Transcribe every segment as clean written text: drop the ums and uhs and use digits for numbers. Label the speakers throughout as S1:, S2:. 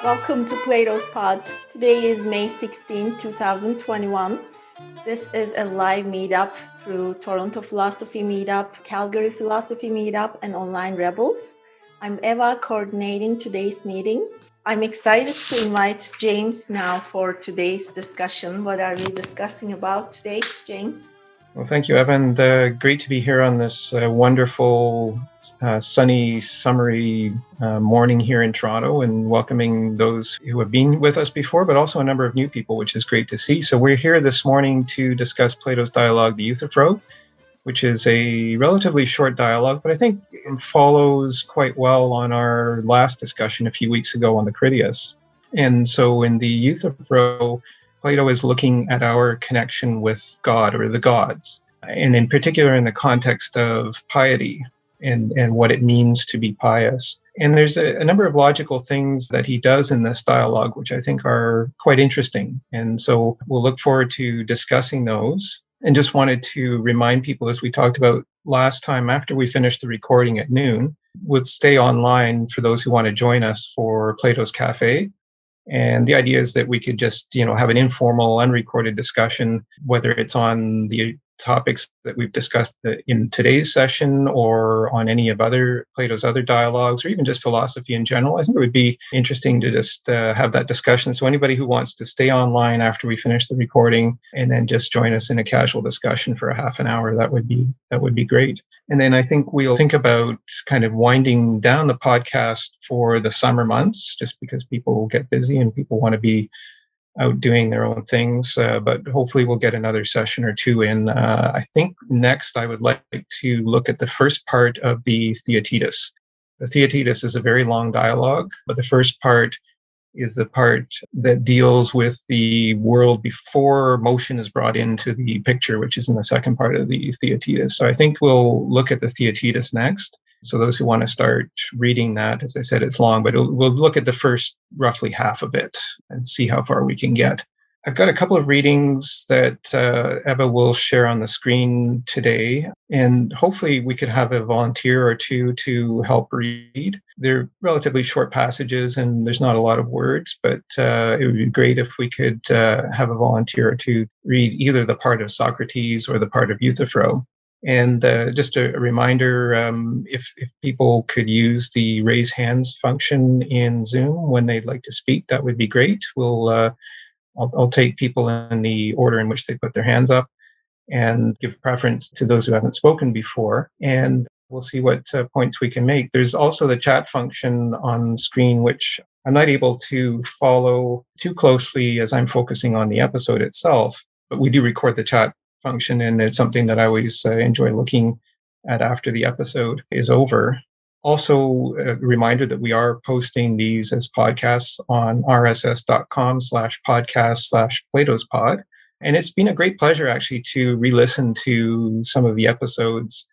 S1: Welcome to Plato's Pod. Today is May 16, 2021. This is a live meetup through Toronto Philosophy Meetup, Calgary Philosophy Meetup, and Online Rebels. I'm Eva, coordinating today's meeting. I'm excited to invite James now for today's discussion. What are we discussing about today, James?
S2: Well, thank you, Evan. Great to be here on this wonderful, sunny, summery morning here in Toronto, and welcoming those who have been with us before, but also a number of new people, which is great to see. So we're here this morning to discuss Plato's dialogue, the Euthyphro, which is a relatively short dialogue, but I think it follows quite well on our last discussion a few weeks ago on the Critias. And so in the Euthyphro, Plato is looking at our connection with God or the gods, and in particular in the context of piety and what it means to be pious. And there's a number of logical things that he does in this dialogue, which I think are quite interesting. And so we'll look forward to discussing those. And just wanted to remind people, as we talked about last time, after we finished the recording at noon, we'll stay online for those who want to join us for Plato's Cafe. And the idea is that we could just, have an informal, unrecorded discussion, whether it's on the topics that we've discussed in today's session or on any of Plato's other dialogues, or even just philosophy in general. I think it would be interesting to just have that discussion. So anybody who wants to stay online after we finish the recording and then just join us in a casual discussion for a half an hour, that would be great. And then I think we'll think about kind of winding down the podcast for the summer months, just because people get busy and people want to be out doing their own things. But hopefully we'll get another session or two in. I think next I would like to look at the first part of the Theaetetus. The Theaetetus is a very long dialogue, but the first part is the part that deals with the world before motion is brought into the picture, which is in the second part of the Theaetetus. So I think we'll look at the Theaetetus next. So those who want to start reading that, as I said, it's long, but we'll look at the first roughly half of it and see how far we can get. I've got a couple of readings that Eva will share on the screen today, and hopefully we could have a volunteer or two to help read. They're relatively short passages and there's not a lot of words, but it would be great if we could have a volunteer or two read either the part of Socrates or the part of Euthyphro. And just a reminder, if people could use the raise hands function in Zoom when they'd like to speak, that would be great. I'll take people in the order in which they put their hands up and give preference to those who haven't spoken before. And we'll see what points we can make. There's also the chat function on screen, which I'm not able to follow too closely as I'm focusing on the episode itself, but we do record the chat function, and it's something that I always enjoy looking at after the episode is over. Also, a reminder that we are posting these as podcasts on rss.com/podcast/PlatosPod. And it's been a great pleasure actually to re-listen to some of the episodes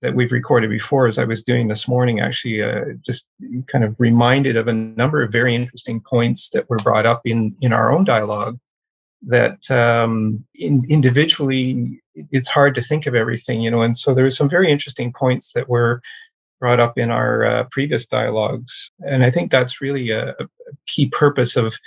S2: that we've recorded before. As I was doing this morning, actually just kind of reminded of a number of very interesting points that were brought up in our own dialogue that individually it's hard to think of everything, and so there were some very interesting points that were brought up in our previous dialogues. And I think that's really a key purpose of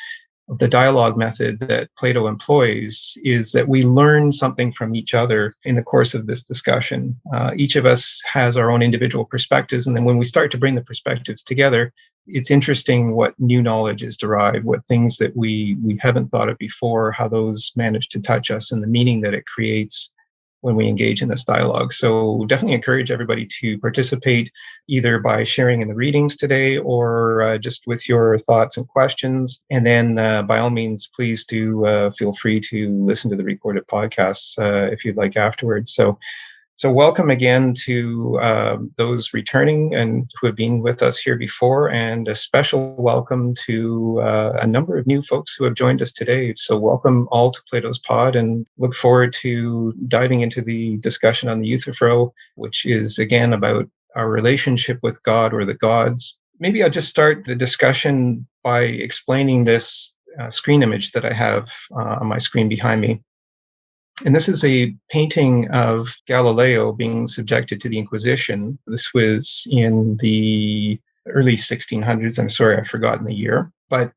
S2: the dialogue method that Plato employs, is that we learn something from each other in the course of this discussion. Each of us has our own individual perspectives, and then when we start to bring the perspectives together, it's interesting what new knowledge is derived, what things that we haven't thought of before, how those manage to touch us, and the meaning that it creates when we engage in this dialogue. So definitely encourage everybody to participate, either by sharing in the readings today or just with your thoughts and questions. And then by all means, please do feel free to listen to the recorded podcasts if you'd like afterwards. So welcome again to those returning and who have been with us here before, and a special welcome to a number of new folks who have joined us today. So welcome all to Plato's Pod, and look forward to diving into the discussion on the Euthyphro, which is again about our relationship with God or the gods. Maybe I'll just start the discussion by explaining this screen image that I have on my screen behind me. And this is a painting of Galileo being subjected to the Inquisition. This was in the early 1600s. I'm sorry, I've forgotten the year. But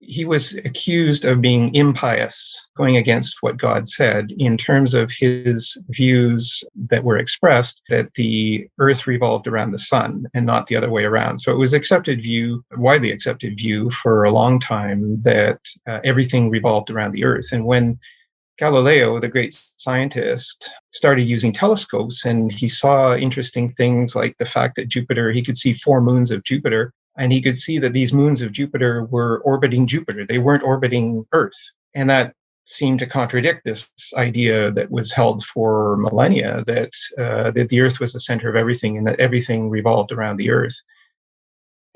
S2: he was accused of being impious, going against what God said in terms of his views that were expressed that the earth revolved around the sun and not the other way around. So it was widely accepted view for a long time that everything revolved around the earth. And when Galileo, the great scientist, started using telescopes and he saw interesting things like the fact that he could see 4 moons of Jupiter, and he could see that these moons of Jupiter were orbiting Jupiter. They weren't orbiting Earth. And that seemed to contradict this idea that was held for millennia that the Earth was the center of everything and that everything revolved around the Earth.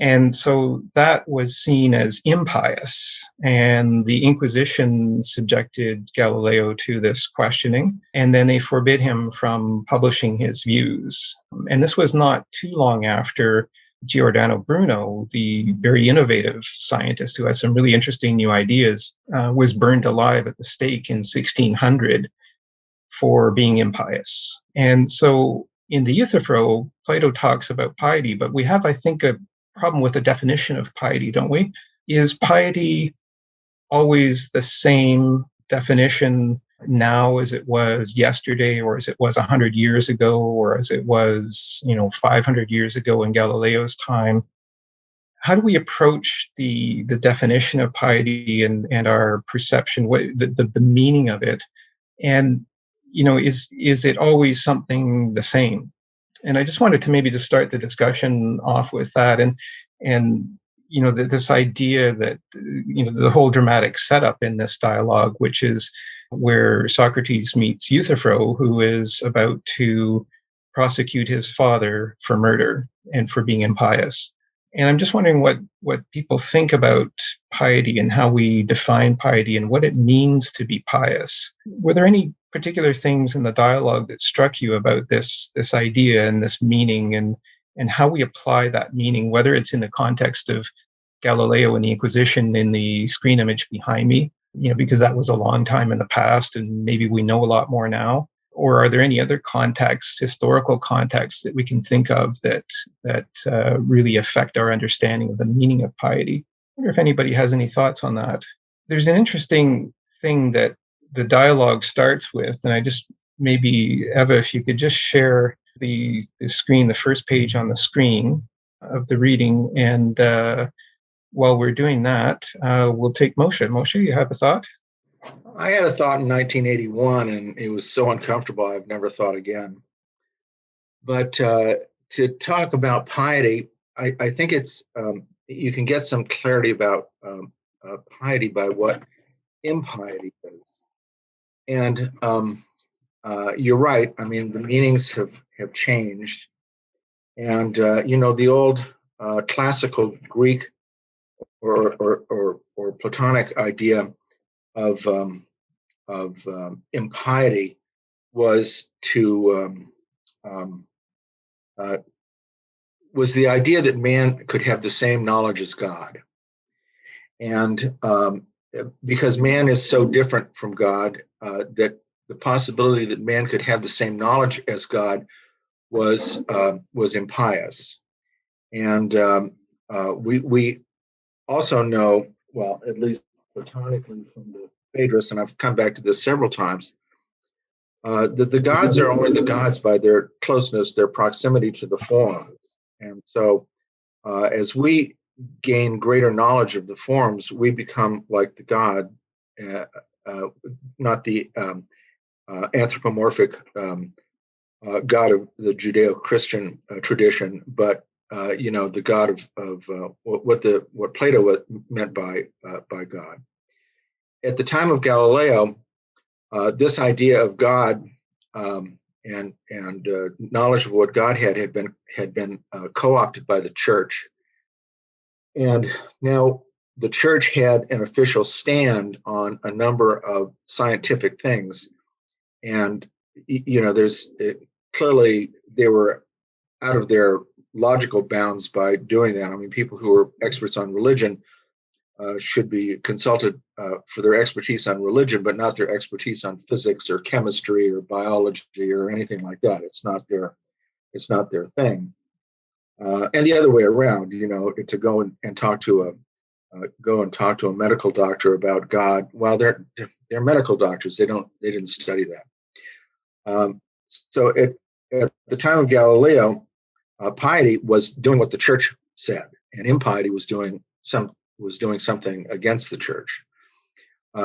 S2: And so that was seen as impious. And the Inquisition subjected Galileo to this questioning, and then they forbid him from publishing his views. And this was not too long after Giordano Bruno, the very innovative scientist who had some really interesting new ideas, was burned alive at the stake in 1600 for being impious. And so in the Euthyphro, Plato talks about piety, but we have, I think, a problem with the definition of piety, don't we? Is piety always the same definition now as it was yesterday, or as it was 100 years ago, or as it was 500 years ago in Galileo's time? How do we approach the definition of piety and our perception, the meaning of it? And is it always something the same? And I just wanted to maybe just start the discussion off with that, and this idea that the whole dramatic setup in this dialogue, which is where Socrates meets Euthyphro, who is about to prosecute his father for murder and for being impious. And I'm just wondering what people think about piety and how we define piety and what it means to be pious. Were there any particular things in the dialogue that struck you about this idea and this meaning, and how we apply that meaning, whether it's in the context of Galileo and the Inquisition in the screen image behind me, because that was a long time in the past and maybe we know a lot more now? Or are there any other contexts, historical contexts, that we can think of that really affect our understanding of the meaning of piety? I wonder if anybody has any thoughts on that. There's an interesting thing that the dialogue starts with, and I just maybe, Eva, if you could just share the screen, the first page on the screen of the reading, and while we're doing that, we'll take Moshe. Moshe, you have a thought?
S3: I had a thought in 1981, and it was so uncomfortable, I've never thought again. But to talk about piety, I think it's you can get some clarity about piety by what impiety is. And you're right. I mean, the meanings have changed. And the old classical Greek or Platonic idea of impiety was was the idea that man could have the same knowledge as God, and because man is so different from God, that the possibility that man could have the same knowledge as God was impious, and we also know, well, at least platonically from the Phaedrus, and I've come back to this several times, that the gods are only the gods by their closeness, their proximity to the forms. And so as we gain greater knowledge of the forms, we become like the god, not the anthropomorphic God of the Judeo-Christian tradition, but the God of what Plato meant by God. At the time of Galileo, this idea of God and knowledge of what God had been co-opted by the church, and now the church had an official stand on a number of scientific things, and clearly they were out of their logical bounds by doing that. I mean, people who are experts on religion should be consulted for their expertise on religion, but not their expertise on physics or chemistry or biology or anything like that. It's not their thing. And the other way around, to go and talk to go and talk to a medical doctor about God. Well, they're medical doctors. They didn't study that. So at the time of Galileo, piety was doing what the church said, and impiety was doing something against the church.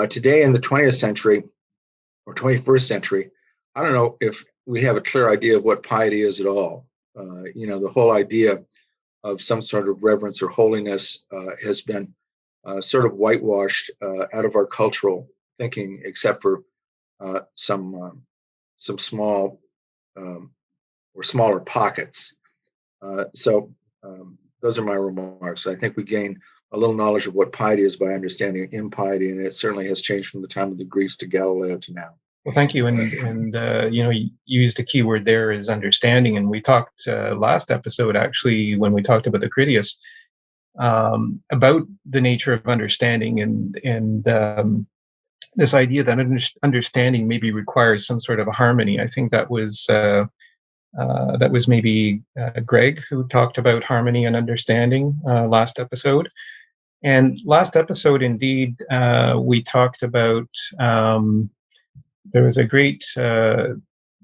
S3: Today in the 20th century or 21st century, I don't know if we have a clear idea of what piety is at all. The whole idea of some sort of reverence or holiness has been sort of whitewashed out of our cultural thinking, except for some small or smaller pockets. So those are my remarks. I think we gain a little knowledge of what piety is by understanding impiety, and it certainly has changed from the time of the Greeks to Galileo to now.
S2: Well, thank you. And you used a key word there is understanding. And we talked last episode, actually, when we talked about the Critias, about the nature of understanding and this idea that understanding maybe requires some sort of a harmony. I think that was maybe Greg who talked about harmony and understanding last episode. And last episode, indeed, we talked about, there was a great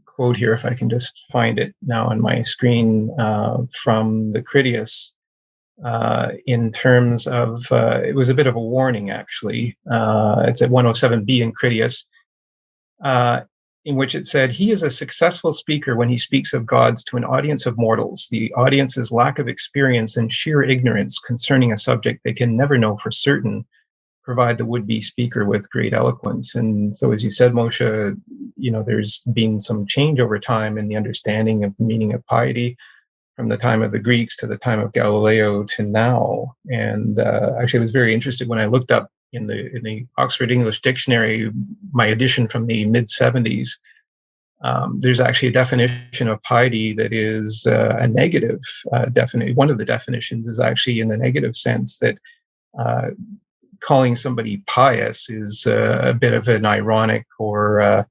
S2: quote here, if I can just find it now on my screen, from the Critias, in terms of, it was a bit of a warning, actually. It's at 107b in Critias, in which it said, he is a successful speaker when he speaks of gods to an audience of mortals. The audience's lack of experience and sheer ignorance concerning a subject they can never know for certain provide the would-be speaker with great eloquence. And so, as you said, Moshe, there's been some change over time in the understanding of the meaning of piety from the time of the Greeks to the time of Galileo to now. And actually, I was very interested when I looked up in the Oxford English Dictionary, my edition from the mid-70s. There's actually a definition of piety that is a negative definition. One of the definitions is actually in the negative sense that calling somebody pious is a bit of an ironic or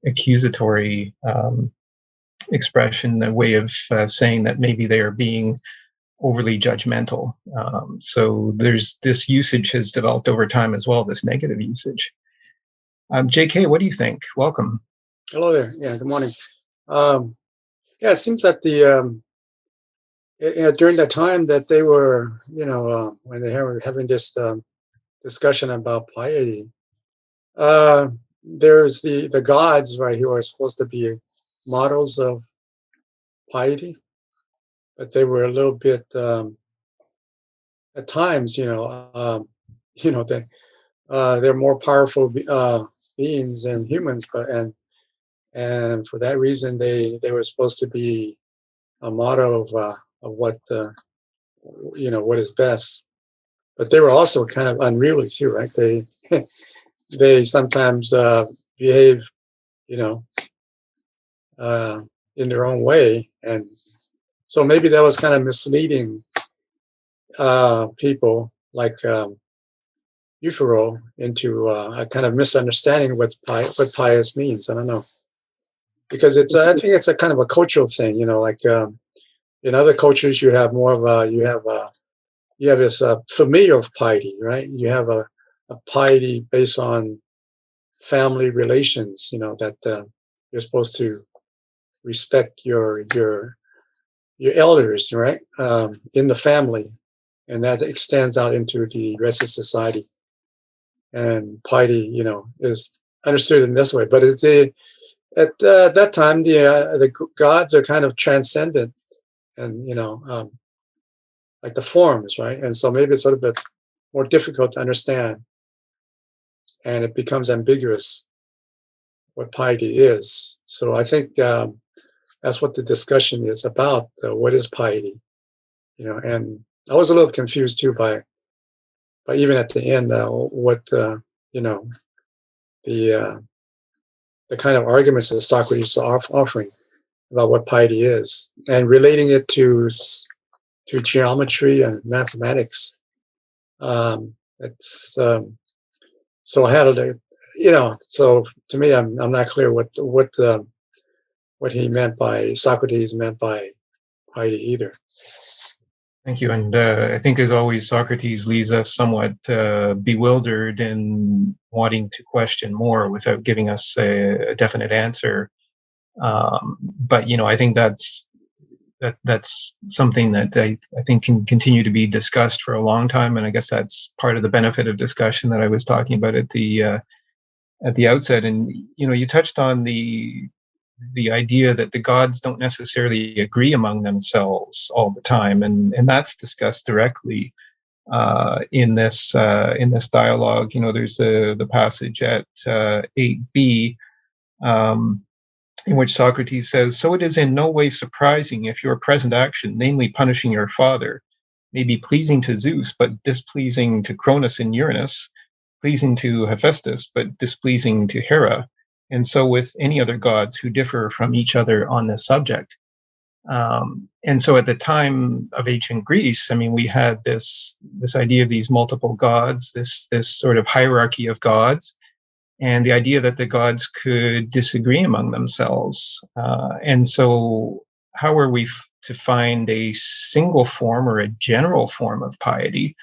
S2: accusatory expression, a way of saying that maybe they are being overly judgmental. So there's this usage has developed over time as well, this negative usage. JK, what do you think? Welcome.
S4: Hello there. Yeah, good morning. It seems that during that time that they were, when they were having this discussion about piety, there's the gods, right, who are supposed to be models of piety, but they were a little bit at times, they're more powerful beings than humans, and for that reason they were supposed to be a model of what what is best. But they were also kind of unruly too, right? They sometimes behave, in their own way, and so maybe that was kind of misleading people like Euthyphro into a kind of misunderstanding what pious means. I don't know, because I think it's a kind of a cultural thing, like in other cultures you have more of you have this familiar piety, right? You have a piety based on family relations, that you're supposed to respect your elders, right, in the family, and that extends out into the rest of society. And piety, is understood in this way. But at that time, the gods are kind of transcendent, and like the forms, right? And so maybe it's a little bit more difficult to understand, and it becomes ambiguous what piety is. So I think that's what the discussion is about. What is piety? And I was a little confused too by even at the end what the kind of arguments that Socrates is offering about what piety is, and relating it to geometry and mathematics. It's so how did it, so to me, I'm not clear what he meant by Socrates meant by piety either.
S2: Thank you. And I think, as always, Socrates leaves us somewhat bewildered and wanting to question more without giving us a definite answer. But I think that's something that I think can continue to be discussed for a long time. And I guess that's part of the benefit of discussion that I was talking about at the outset. And you touched on the idea that the gods don't necessarily agree among themselves all the time, and that's discussed directly in this dialogue. There's the passage at 8b. In which Socrates says, "So it is in no way surprising if your present action, namely punishing your father, may be pleasing to Zeus, but displeasing to Cronus and Uranus, pleasing to Hephaestus, but displeasing to Hera, and so with any other gods who differ from each other on this subject." And so at the time of ancient Greece, I mean, we had this idea of these multiple gods, this sort of hierarchy of gods, and the idea that the gods could disagree among themselves. And so, how are we to find a single form or a general form of piety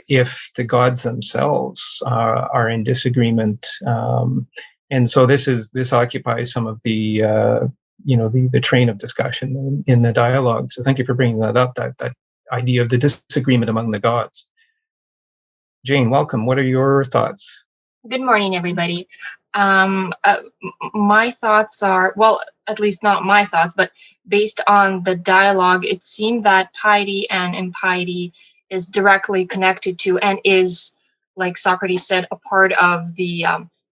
S2: if the gods themselves are in disagreement? And so, this occupies some of the train of discussion in the dialogue. So, thank you for bringing that up. That idea of the disagreement among the gods. Jane, welcome. What are your thoughts?
S5: Good morning, everybody. My thoughts are, well, at least not my thoughts, but based on the dialogue, it seemed that piety and impiety is directly connected to and is, like Socrates said, a part of the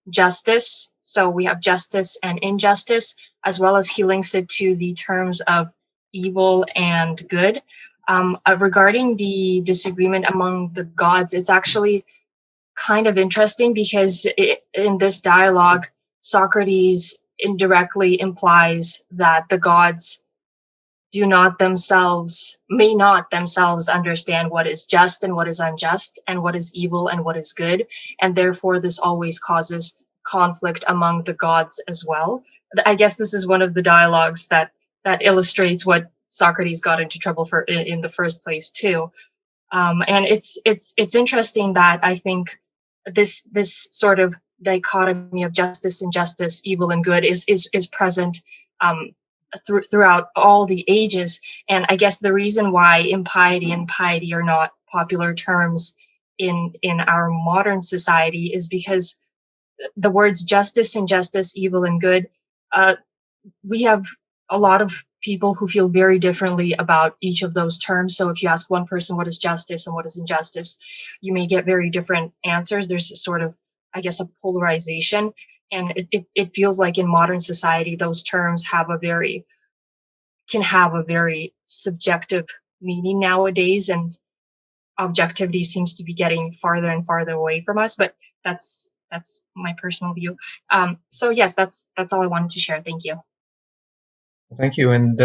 S5: justice. So we have justice and injustice, as well as he links it to the terms of evil and good. Regarding the disagreement among the gods, it's actually kind of interesting because in this dialogue, Socrates indirectly implies that the gods may not themselves understand what is just and what is unjust, and what is evil and what is good, and therefore this always causes conflict among the gods as well. I guess this is one of the dialogues that illustrates what Socrates got into trouble for in the first place too. And it's interesting that I think this sort of dichotomy of justice, injustice, evil, and good is present throughout all the ages. And I guess the reason why impiety and piety are not popular terms in our modern society is because the words justice, injustice, evil, and good, we have a lot of people who feel very differently about each of those terms. So if you ask one person what is justice and what is injustice, you may get very different answers. There's a sort of, I guess, a polarization. And it feels like in modern society, those terms can have a very subjective meaning nowadays. And objectivity seems to be getting farther and farther away from us. But that's my personal view. So yes, that's all I wanted to share. Thank you.
S2: Thank you. And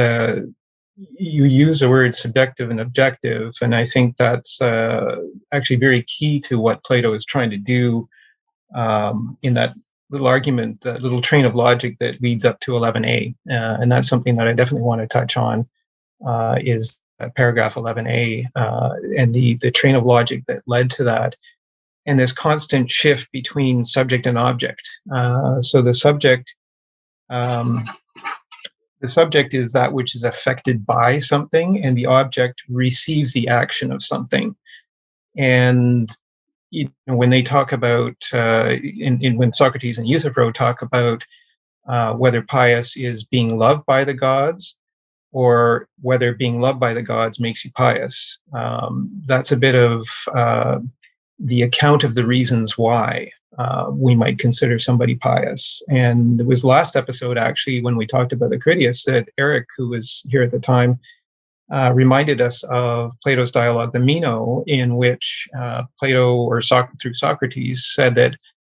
S2: you use the word subjective and objective, and I think that's actually very key to what Plato is trying to do in that little argument, that little train of logic that leads up to 11a. And that's something that I definitely want to touch on, is paragraph 11a and the train of logic that led to that, and this constant shift between subject and object. So the subject is that which is affected by something, and the object receives the action of something. And when they talk about, when Socrates and Euthyphro talk about whether pious is being loved by the gods, or whether being loved by the gods makes you pious, that's a bit of the account of the reasons why we might consider somebody pious. And it was last episode, actually, when we talked about the Critias, that Eric, who was here at the time, reminded us of Plato's dialogue, the Meno, in which Plato, through Socrates, said that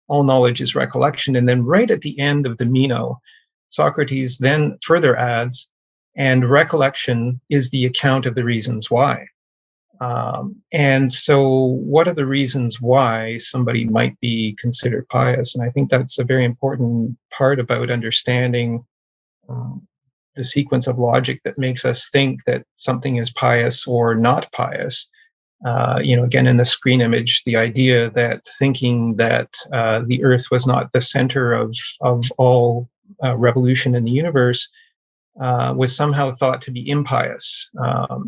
S2: all knowledge is recollection. And then right at the end of the Meno, Socrates then further adds, and recollection is the account of the reasons why. And so what are the reasons why somebody might be considered pious? And I think that's a very important part about understanding the sequence of logic that makes us think that something is pious or not pious. Again, in the screen image, the idea that thinking that the Earth was not the center of all revolution in the universe was somehow thought to be impious.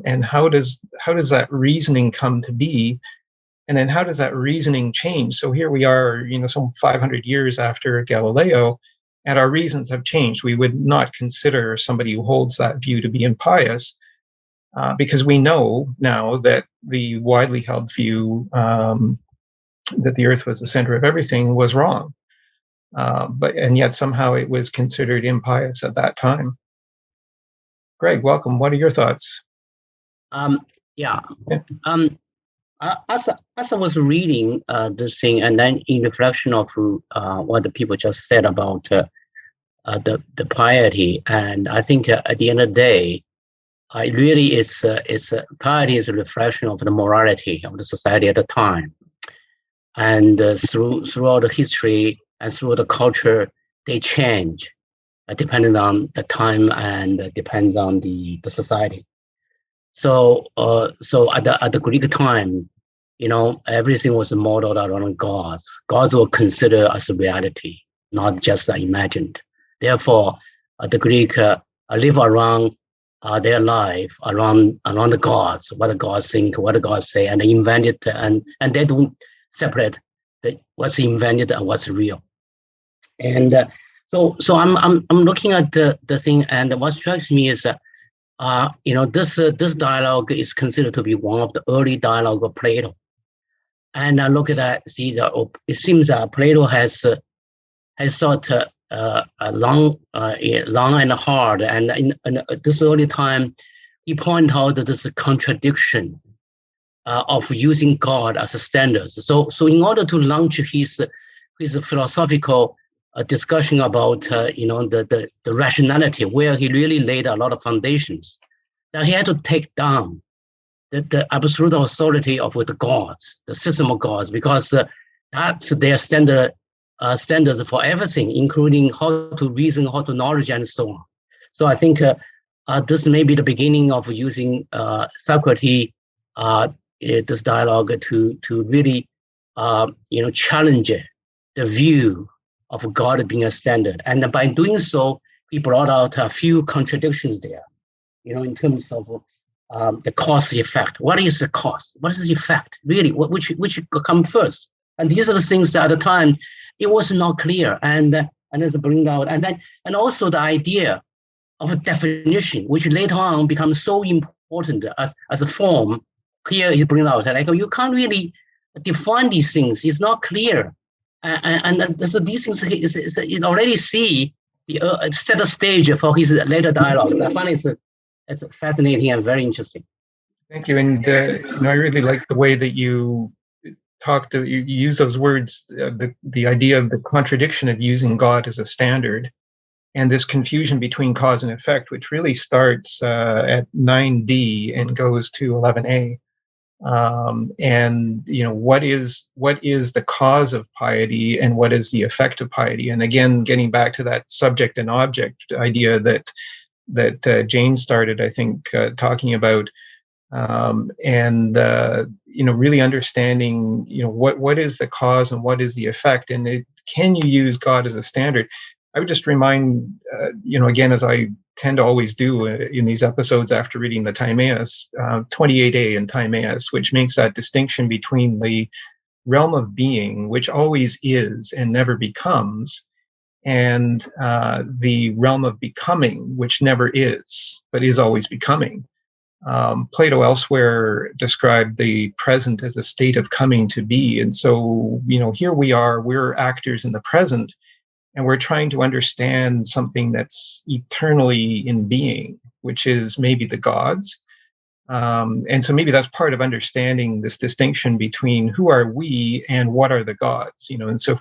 S2: And how does that reasoning come to be? And then how does that reasoning change? So here we are, some 500 years after Galileo, and our reasons have changed. We would not consider somebody who holds that view to be impious, because we know now that the widely held view that the Earth was the center of everything was wrong. And yet somehow it was considered impious at that time. Greg, welcome. What are your thoughts?
S6: Yeah. As I was reading this thing, and then in reflection of what the people just said about the piety, and I think at the end of the day, it really is piety is a reflection of the morality of the society at the time, and throughout the history and through the culture, they change depending on the time and depends on the society. So at the Greek time, everything was modeled around gods. Gods were considered as a reality, not just imagined. Therefore, the Greek live around their life around the gods, what the gods think, what the gods say, and they invent it, and they don't separate what's invented and what's real. And so I'm looking at the thing, and what strikes me is that this dialogue is considered to be one of the early dialogue of Plato. And I look at that, see that it seems that Plato has thought long and hard, and in this early time, he pointed out that there's a contradiction of using God as a standard. So in order to launch his philosophical discussion about the rationality, where he really laid a lot of foundations, that he had to take down the absolute authority of the gods, the system of gods, because that's their standards for everything, including how to reason, how to knowledge, and so on. So I think this may be the beginning of using Socrates, this dialogue to really challenge the view of God being a standard. And by doing so, he brought out a few contradictions there, in terms of the cause effect. What is the cause? What is the effect? Really, which come first? And these are the things that at the time it was not clear. And as bring out, and also the idea of a definition, which later on becomes so important as a form. Here he brings out that you can't really define these things. It's not clear. And so these things is already see the set a stage for his later dialogues. I find it's fascinating and very interesting.
S2: Thank you, and I really like the way that you you use those words, the idea of the contradiction of using God as a standard, and this confusion between cause and effect, which really starts at 9D and goes to 11A. And what is the cause of piety and what is the effect of piety? And again, getting back to that subject and object idea that Jane started, I think, talking about, and really understanding what is the cause and what is the effect, and can you use God as a standard? I would just remind, again, as I tend to always do in these episodes after reading the Timaeus, 28a in Timaeus, which makes that distinction between the realm of being, which always is and never becomes, and the realm of becoming, which never is, but is always becoming. Plato elsewhere described the present as a state of coming to be. And so, here we're actors in the present, and we're trying to understand something that's eternally in being, which is maybe the gods. And so maybe that's part of understanding this distinction between who are we and what are the gods. And so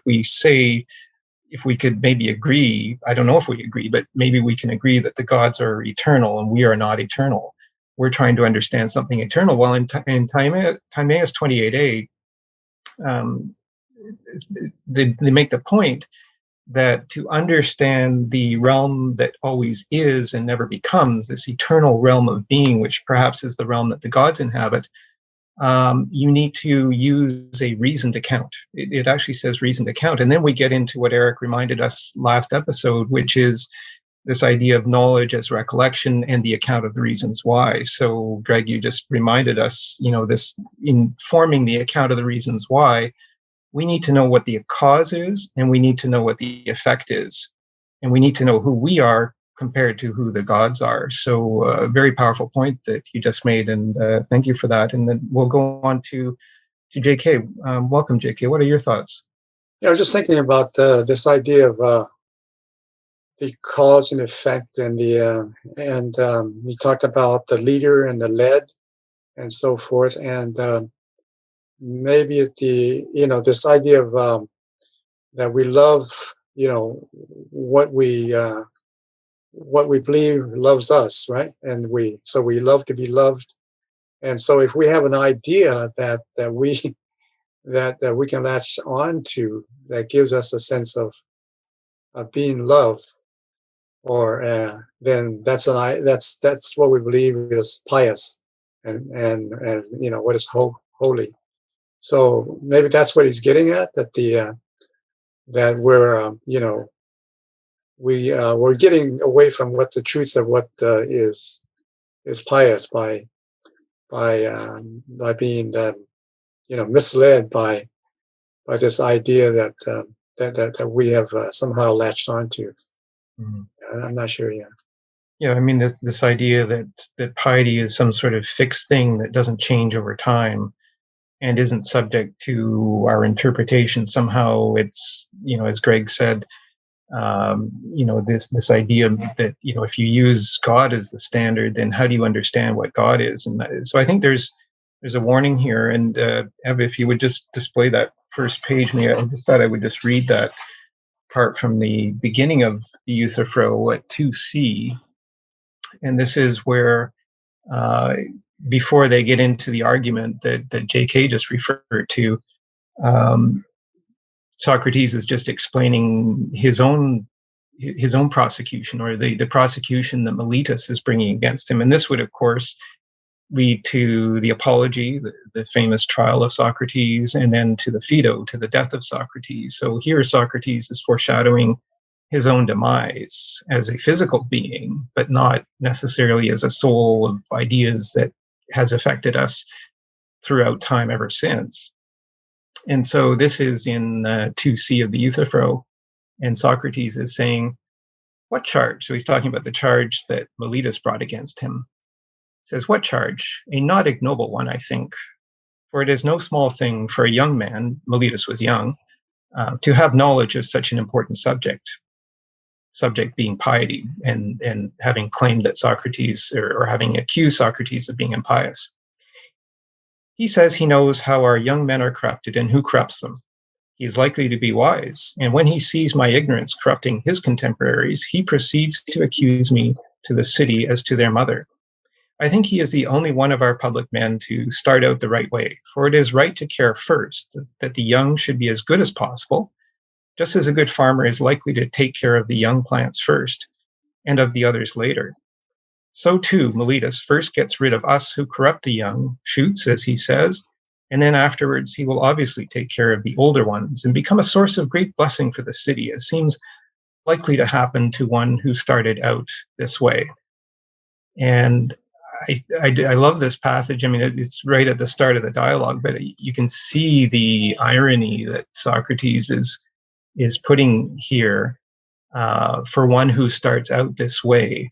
S2: if we could maybe agree, I don't know if we agree, but maybe we can agree that the gods are eternal and we are not eternal. We're trying to understand something eternal. Well, in Timaeus 28a, they make the point that to understand the realm that always is and never becomes, this eternal realm of being, which perhaps is the realm that the gods inhabit, you need to use a reasoned account. It actually says reasoned account. And then we get into what Eric reminded us last episode, which is this idea of knowledge as recollection and the account of the reasons why. So, Greg, you just reminded us, this in forming the account of the reasons why, we need to know what the cause is, and we need to know what the effect is. And we need to know who we are compared to who the gods are. So a very powerful point that you just made, and thank you for that. And then we'll go on to JK. Welcome, JK. What are your thoughts?
S4: Yeah, I was just thinking about this idea of the cause and effect, and we talked about the leader and the led, and so forth, and maybe this idea of that we love, what we believe loves us, right? And we love to be loved, and so if we have an idea that we that we can latch on to, that gives us a sense of being loved, or then that's what we believe is pious, and what is holy. So maybe that's what he's getting at, that we're we're getting away from what the truth of what is pious by being misled by this idea that we have somehow latched onto. Mm-hmm. I'm not sure.
S2: Yeah, I mean this idea that piety is some sort of fixed thing that doesn't change over time and isn't subject to our interpretation. Somehow it's, as Greg said, this idea that, if you use God as the standard, then how do you understand what God is? And so I think there's a warning here. And Eva, if you would just display that first page, I just thought I would just read that part from the beginning of the Euthyphro at 2c. And this is where, before they get into the argument that JK just referred to, Socrates is just explaining his own prosecution, or the prosecution that Meletus is bringing against him. And this would, of course, lead to the apology, the famous trial of Socrates, and then to the Phaedo, to the death of Socrates. So here Socrates is foreshadowing his own demise as a physical being, but not necessarily as a soul of ideas that has affected us throughout time ever since. And so this is in 2c of the Euthyphro, and Socrates is saying, what charge? So he's talking about the charge that Meletus brought against him. He says, what charge? A not ignoble one, I think. For it is no small thing for a young man, Meletus was young, to have knowledge of such an important subject being piety, and having claimed that Socrates, or having accused Socrates of being impious. He says he knows how our young men are corrupted and who corrupts them. He is likely to be wise, and when he sees my ignorance corrupting his contemporaries, he proceeds to accuse me to the city as to their mother. I think he is the only one of our public men to start out the right way, for it is right to care first that the young should be as good as possible, just as a good farmer is likely to take care of the young plants first, and of the others later. So too, Meletus first gets rid of us who corrupt the young shoots, as he says, and then afterwards he will obviously take care of the older ones and become a source of great blessing for the city, as seems likely to happen to one who started out this way. And I love this passage. I mean, it's right at the start of the dialogue, but you can see the irony that Socrates is putting here for one who starts out this way.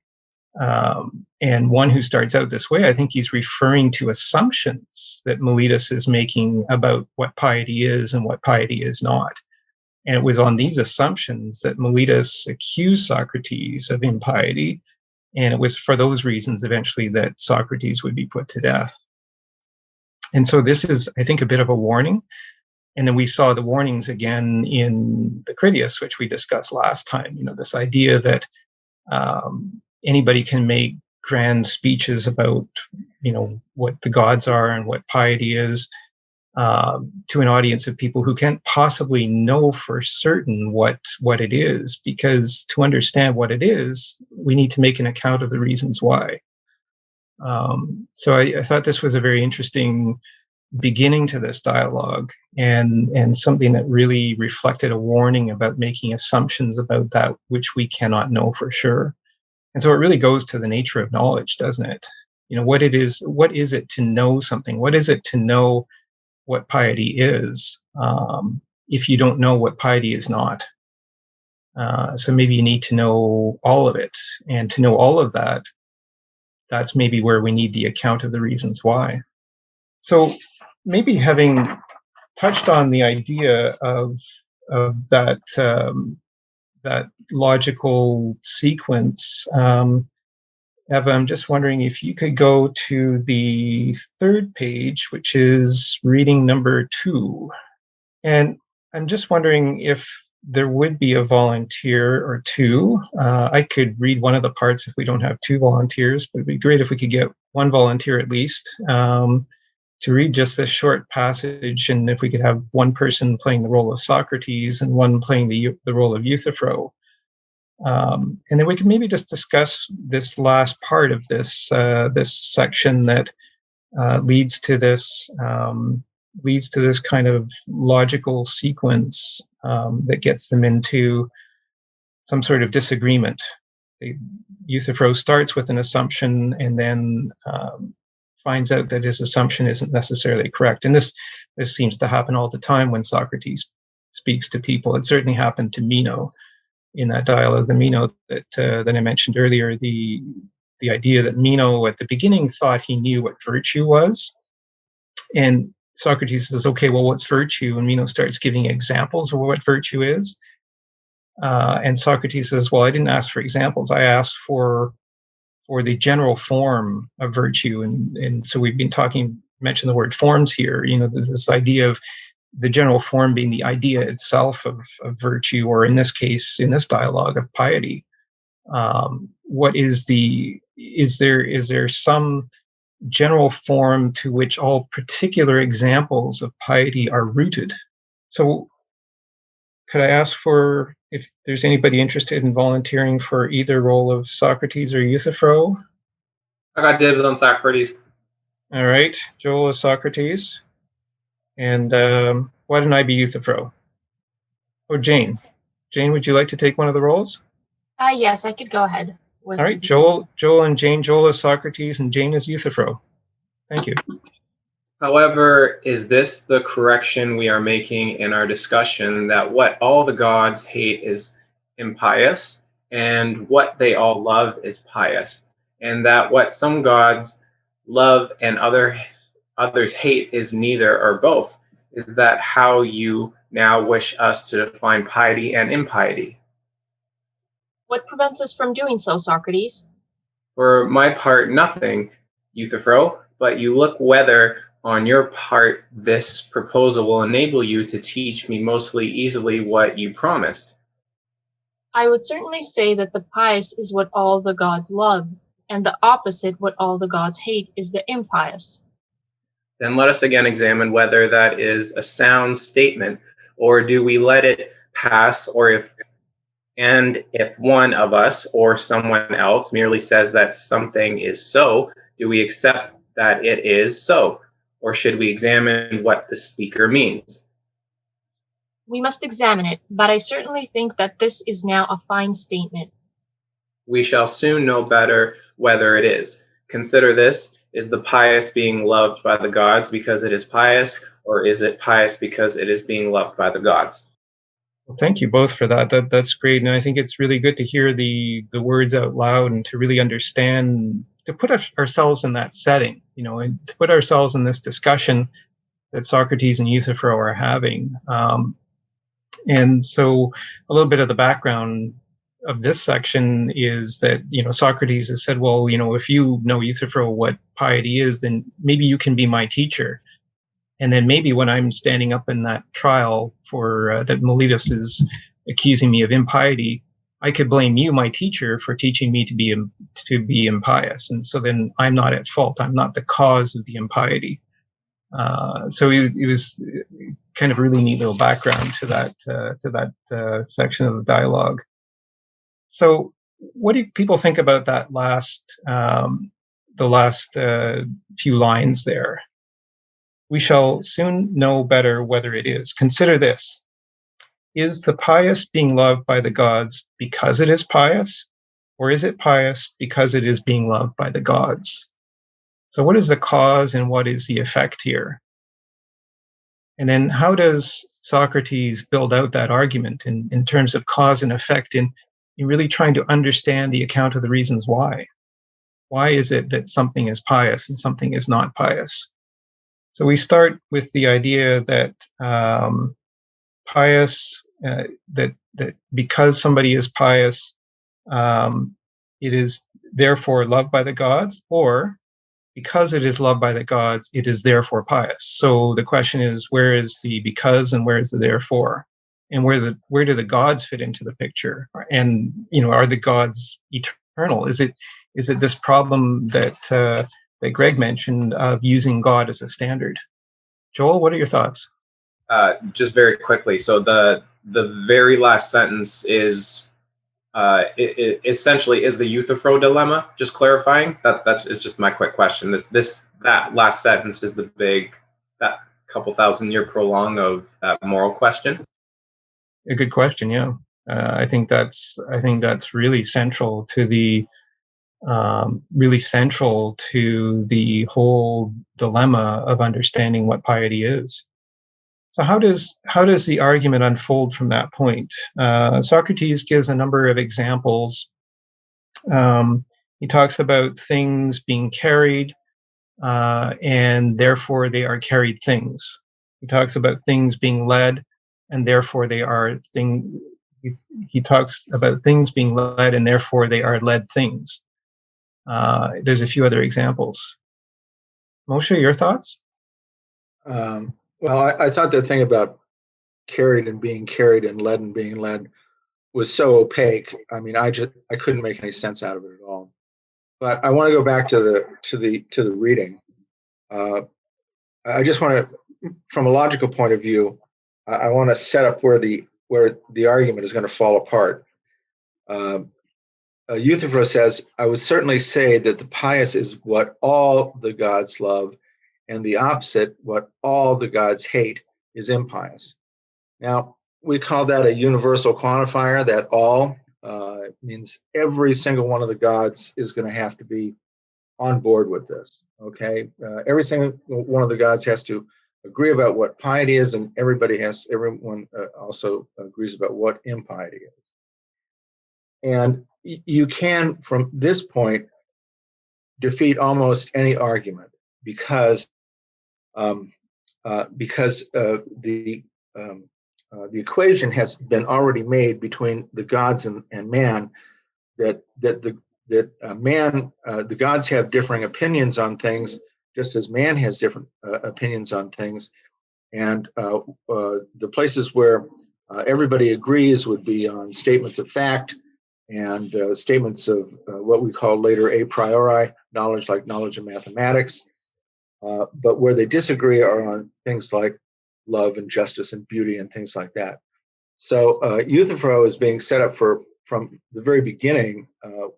S2: And one who starts out this way, I think he's referring to assumptions that Meletus is making about what piety is and what piety is not. And it was on these assumptions that Meletus accused Socrates of impiety. And it was for those reasons eventually that Socrates would be put to death. And so this is, I think, a bit of a warning. And then we saw the warnings again in the Critias, which we discussed last time, this idea that anybody can make grand speeches about, what the gods are and what piety is. to an audience of people who can't possibly know for certain what it is, because to understand what it is, we need to make an account of the reasons why. So I thought this was a very interesting beginning to this dialogue, and something that really reflected a warning about making assumptions about that which we cannot know for sure. And so it really goes to the nature of knowledge, doesn't it? What it is, what is it to know something? What is it to know what piety is, if you don't know what piety is not? So maybe you need to know all of it, and to know all of that, that's maybe where we need the account of the reasons why. So maybe having touched on the idea of that that logical sequence, Eva, I'm just wondering if you could go to the third page, which is reading number 2. And I'm just wondering if there would be a volunteer or two. I could read one of the parts if we don't have 2 volunteers, but it'd be great if we could get 1 volunteer at least to read just this short passage. And if we could have 1 person playing the role of Socrates and 1 playing the role of Euthyphro. And then we can maybe just discuss this last part of this section that leads to this kind of logical sequence that gets them into some sort of disagreement. Euthyphro starts with an assumption and then finds out that his assumption isn't necessarily correct. And this seems to happen all the time when Socrates speaks to people. It certainly happened to Meno in that dialogue. The Meno that I mentioned earlier, the idea that Meno at the beginning thought he knew what virtue was. And Socrates says, okay, well, what's virtue? And Meno starts giving examples of what virtue is. And Socrates says, well, I didn't ask for examples. I asked for the general form of virtue. And so we've been mentioned the word forms here. There's this idea of the general form being the idea itself of virtue, or in this case, in this dialogue, of piety. Is there some general form to which all particular examples of piety are rooted? So could I ask for if there's anybody interested in volunteering for either role of Socrates or Euthyphro?
S7: I got dibs on Socrates.
S2: All right, Joel is Socrates. And why didn't I be Euthyphro? Or Jane? Jane, would you like to take one of the roles?
S5: Yes, I could go ahead.
S2: All right, Joel and Jane. Joel is Socrates and Jane is Euthyphro. Thank you.
S7: However, is this the correction we are making in our discussion, that what all the gods hate is impious and what they all love is pious, and that what some gods love and others hate is neither or both? Is that how you now wish us to define piety and impiety?
S5: What prevents us from doing so, Socrates?
S7: For my part, nothing, Euthyphro, but you look whether on your part this proposal will enable you to teach me mostly easily what you promised.
S5: I would certainly say that the pious is what all the gods love, and the opposite, what all the gods hate, is the impious.
S7: Then let us again examine whether that is a sound statement, or do we let it pass, if one of us or someone else merely says that something is so, do we accept that it is so, or should we examine what the speaker means?
S5: We must examine it, but I certainly think that this is now a fine statement.
S7: We shall soon know better whether it is. Consider this. Is the pious being loved by the gods because it is pious, or is it pious because it is being loved by the gods?
S2: Well, thank you both for that. That's great. And I think it's really good to hear the words out loud and to really understand, to put ourselves in that setting, and to put ourselves in this discussion that Socrates and Euthyphro are having. And so a little bit of the background of this section is that, Socrates has said, well, if you know, Euthyphro, what piety is, then maybe you can be my teacher. And then maybe when I'm standing up in that trial for that Meletus is accusing me of impiety, I could blame you, my teacher, for teaching me to be impious. And so then I'm not at fault. I'm not the cause of the impiety. So he was kind of really neat little background to that section of the dialogue. So, what do people think about that the last few lines there? We shall soon know better whether it is. Consider this. Is the pious being loved by the gods because it is pious, or is it pious because it is being loved by the gods? So what is the cause and what is the effect here? And then how does Socrates build out that argument in terms of cause and effect in really trying to understand the account of the reasons why? Why is it that something is pious and something is not pious? So we start with the idea that pious, that because somebody is pious, it is therefore loved by the gods, or because it is loved by the gods, it is therefore pious. So the question is, where is the because and where is the therefore? And where do the gods fit into the picture? And are the gods eternal? Is it this problem that Greg mentioned of using God as a standard? Joel, what are your thoughts?
S7: Just very quickly. So the very last sentence is it essentially is the Euthyphro dilemma. Just clarifying that's it's just my quick question. That last sentence is that couple thousand-year prolong of that moral question.
S2: A good question. Yeah, I think that's really central to the whole dilemma of understanding what piety is. So how does the argument unfold from that point? Socrates gives a number of examples. He talks about things being carried, and therefore they are carried things. He talks about things being led, and therefore they are thing. He talks about things being led, and therefore they are led things. There's a few other examples. Moshe, your thoughts?
S3: Well, I thought the thing about carried and being carried and being led was so opaque. I mean, I couldn't make any sense out of it at all. But I want to go back to the reading. I just want to, from a logical point of view, I want to set up where the argument is going to fall apart. Euthyphro says, "I would certainly say that the pious is what all the gods love, and the opposite, what all the gods hate, is impious." Now, we call that a universal quantifier. That all means every single one of the gods is going to have to be on board with this. Okay, every single one of the gods has to agree about what piety is, and everyone also agrees about what impiety is. And you can, from this point, defeat almost any argument because the equation has been already made between the gods and man that the gods have differing opinions on things, just as man has different opinions on things, and the places where everybody agrees would be on statements of fact and statements of what we call later a priori knowledge, like knowledge of mathematics. But where they disagree are on things like love and justice and beauty and things like that. So Euthyphro is being set up from the very beginning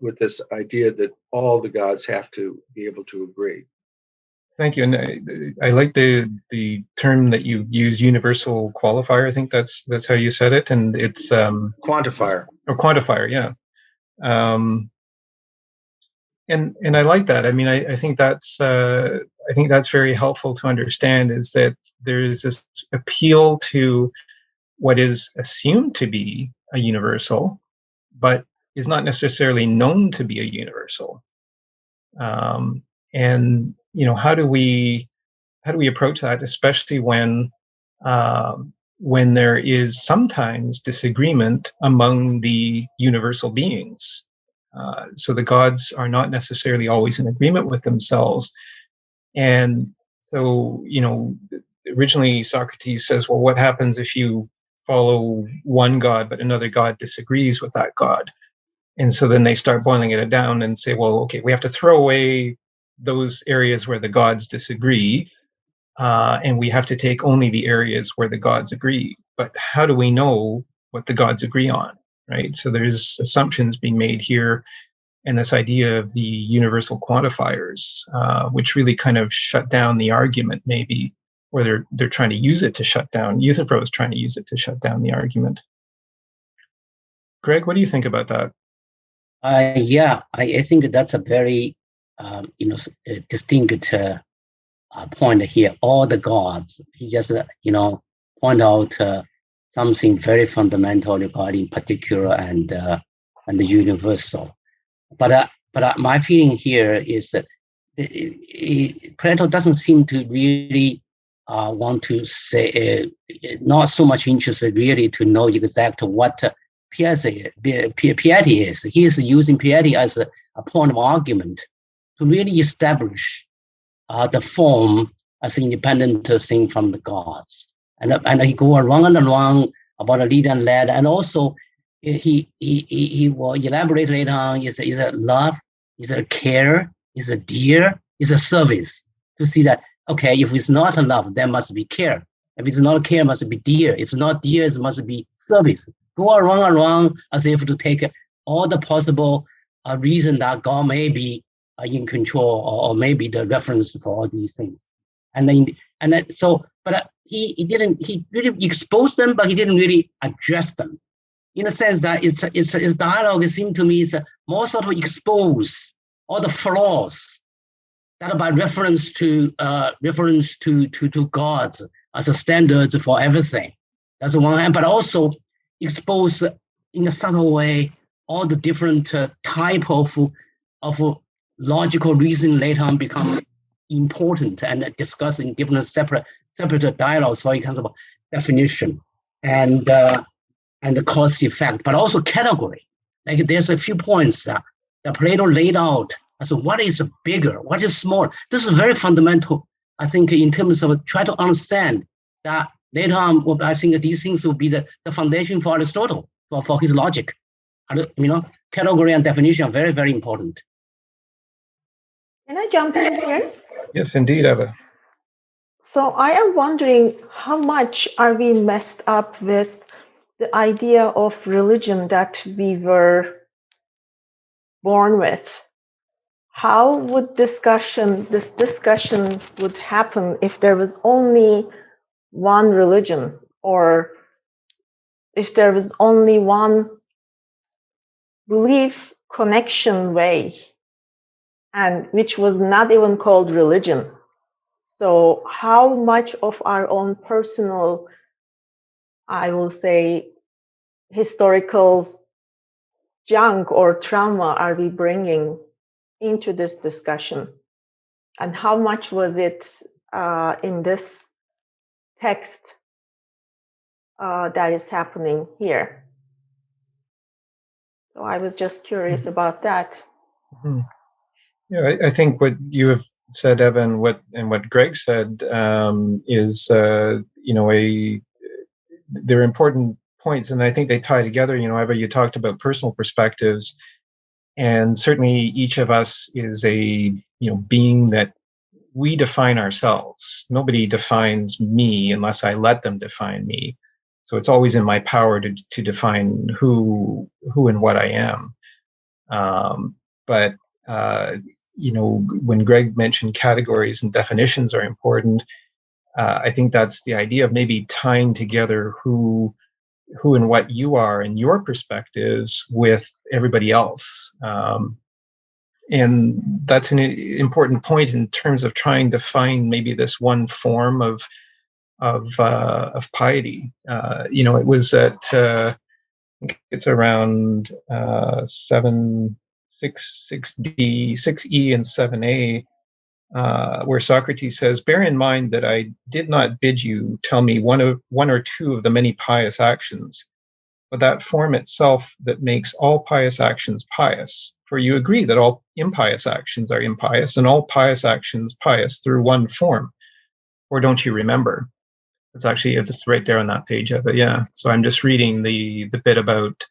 S3: with this idea that all the gods have to be able to agree.
S2: Thank you, and I like the term that you use, universal qualifier. I think that's how you said it, and it's
S3: quantifier.
S2: Or quantifier, yeah. And I like that. I mean, I think that's very helpful to understand, is that there is this appeal to what is assumed to be a universal, but is not necessarily known to be a universal. And how do we approach that, especially when there is sometimes disagreement among the universal beings? So the gods are not necessarily always in agreement with themselves. And so, originally Socrates says, well, what happens if you follow one god, but another god disagrees with that god? And so then they start boiling it down and say, well, okay, we have to throw away those areas where the gods disagree. and we have to take only the areas where the gods agree. But how do we know what the gods agree on, right? So there's assumptions being made here, and this idea of the universal quantifiers, which really kind of shut down the argument, maybe, or they're trying to use it to shut down. Euthyphro is trying to use it to shut down the argument. Greg, what do you think about that?
S6: Yeah, I think that's a very distinct point here. All the gods. He just point out something very fundamental regarding particular and the universal. But my feeling here is that Plato doesn't seem to really want to say, not so much interested really to know exactly what piety is. He is using piety as a point of argument to really establish the form as an independent thing from the gods. And he go around and around about a lead and led, and also he will elaborate later on. Is it love? Is it care? Is it dear? Is it service? To see that, okay, if it's not a love, there must be care. If it's not care, it must be dear. If it's not dear, it must be service. Go around as if to take all the possible reason that God may be in control, or maybe the reference for all these things. But he really exposed them, but he didn't really address them. In a sense that it's dialogue, it seems to me, is more sort of expose all the flaws that are by reference to gods as a standards for everything. That's the one hand, but also expose in a subtle way all the different type of logical reason later on become important and discussed in different separate dialogues, for example, definition and the cause effect, but also category. Like there's a few points that Plato laid out as what is bigger, what is small. This is very fundamental, I think, in terms of try to understand that later on. I think these things will be the foundation for Aristotle, for his logic. Category and definition are very, very important.
S1: Can I jump in here?
S2: Yes, indeed, Eva.
S1: So I am wondering, how much are we messed up with the idea of religion that we were born with? How would this discussion would happen if there was only one religion, or if there was only one belief connection way, and which was not even called religion? So how much of our own personal, I will say, historical junk or trauma are we bringing into this discussion? And how much was it in this text that is happening here? So I was just curious about that.
S2: Mm-hmm. Yeah, I think what you have said, Evan, what Greg said is, they're important points, and I think they tie together. Eva, you talked about personal perspectives, and certainly each of us is a being that we define ourselves. Nobody defines me unless I let them define me. So it's always in my power to define who and what I am. But when Greg mentioned categories and definitions are important, I think that's the idea of maybe tying together who and what you are and your perspectives with everybody else. And that's an important point in terms of trying to find maybe this one form of piety. It was at it's around 6E and 7A, where Socrates says, "Bear in mind that I did not bid you tell me one or two of the many pious actions, but that form itself that makes all pious actions pious. For you agree that all impious actions are impious, and all pious actions pious through one form. Or don't you remember?" It's right there on that page of it. Yeah. So I'm just reading the bit about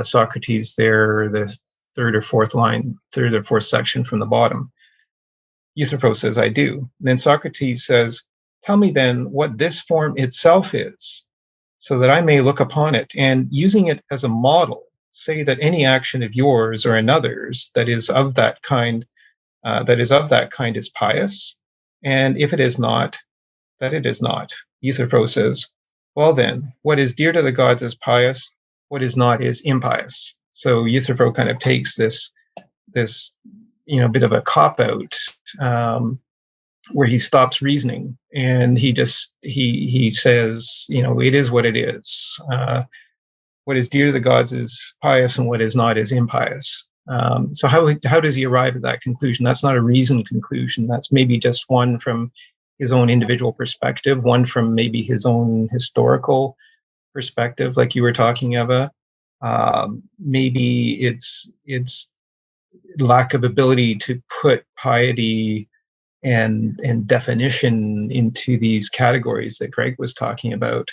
S2: Socrates there, the third or fourth section from the bottom. Euthyphro says, "I do." And then Socrates says, Tell me then what this form itself is, so that I may look upon it, and using it as a model, say that any action of yours or another's that is of that kind, is pious, and if it is not, that it is not. Euthyphro says, well then, what is dear to the gods is pious, what is not is impious. So Euthyphro kind of takes this bit of a cop out, where he stops reasoning, and he says, it is what it is. What is dear to the gods is pious, and what is not is impious. So how does he arrive at that conclusion? That's not a reasoned conclusion. That's maybe just one from his own individual perspective, one from maybe his own historical perspective, like you were talking, Eva. Maybe it's lack of ability to put piety and definition into these categories that Greg was talking about.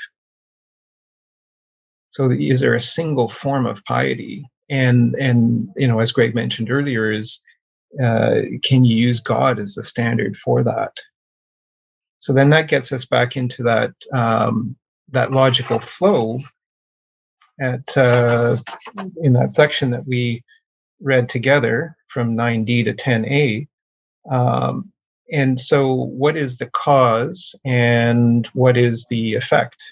S2: So is there a single form of piety? And as Greg mentioned earlier, is can you use God as the standard for that? So then that gets us back into that logical flow in that section that we read together from 9D to 10A. And so what is the cause and what is the effect?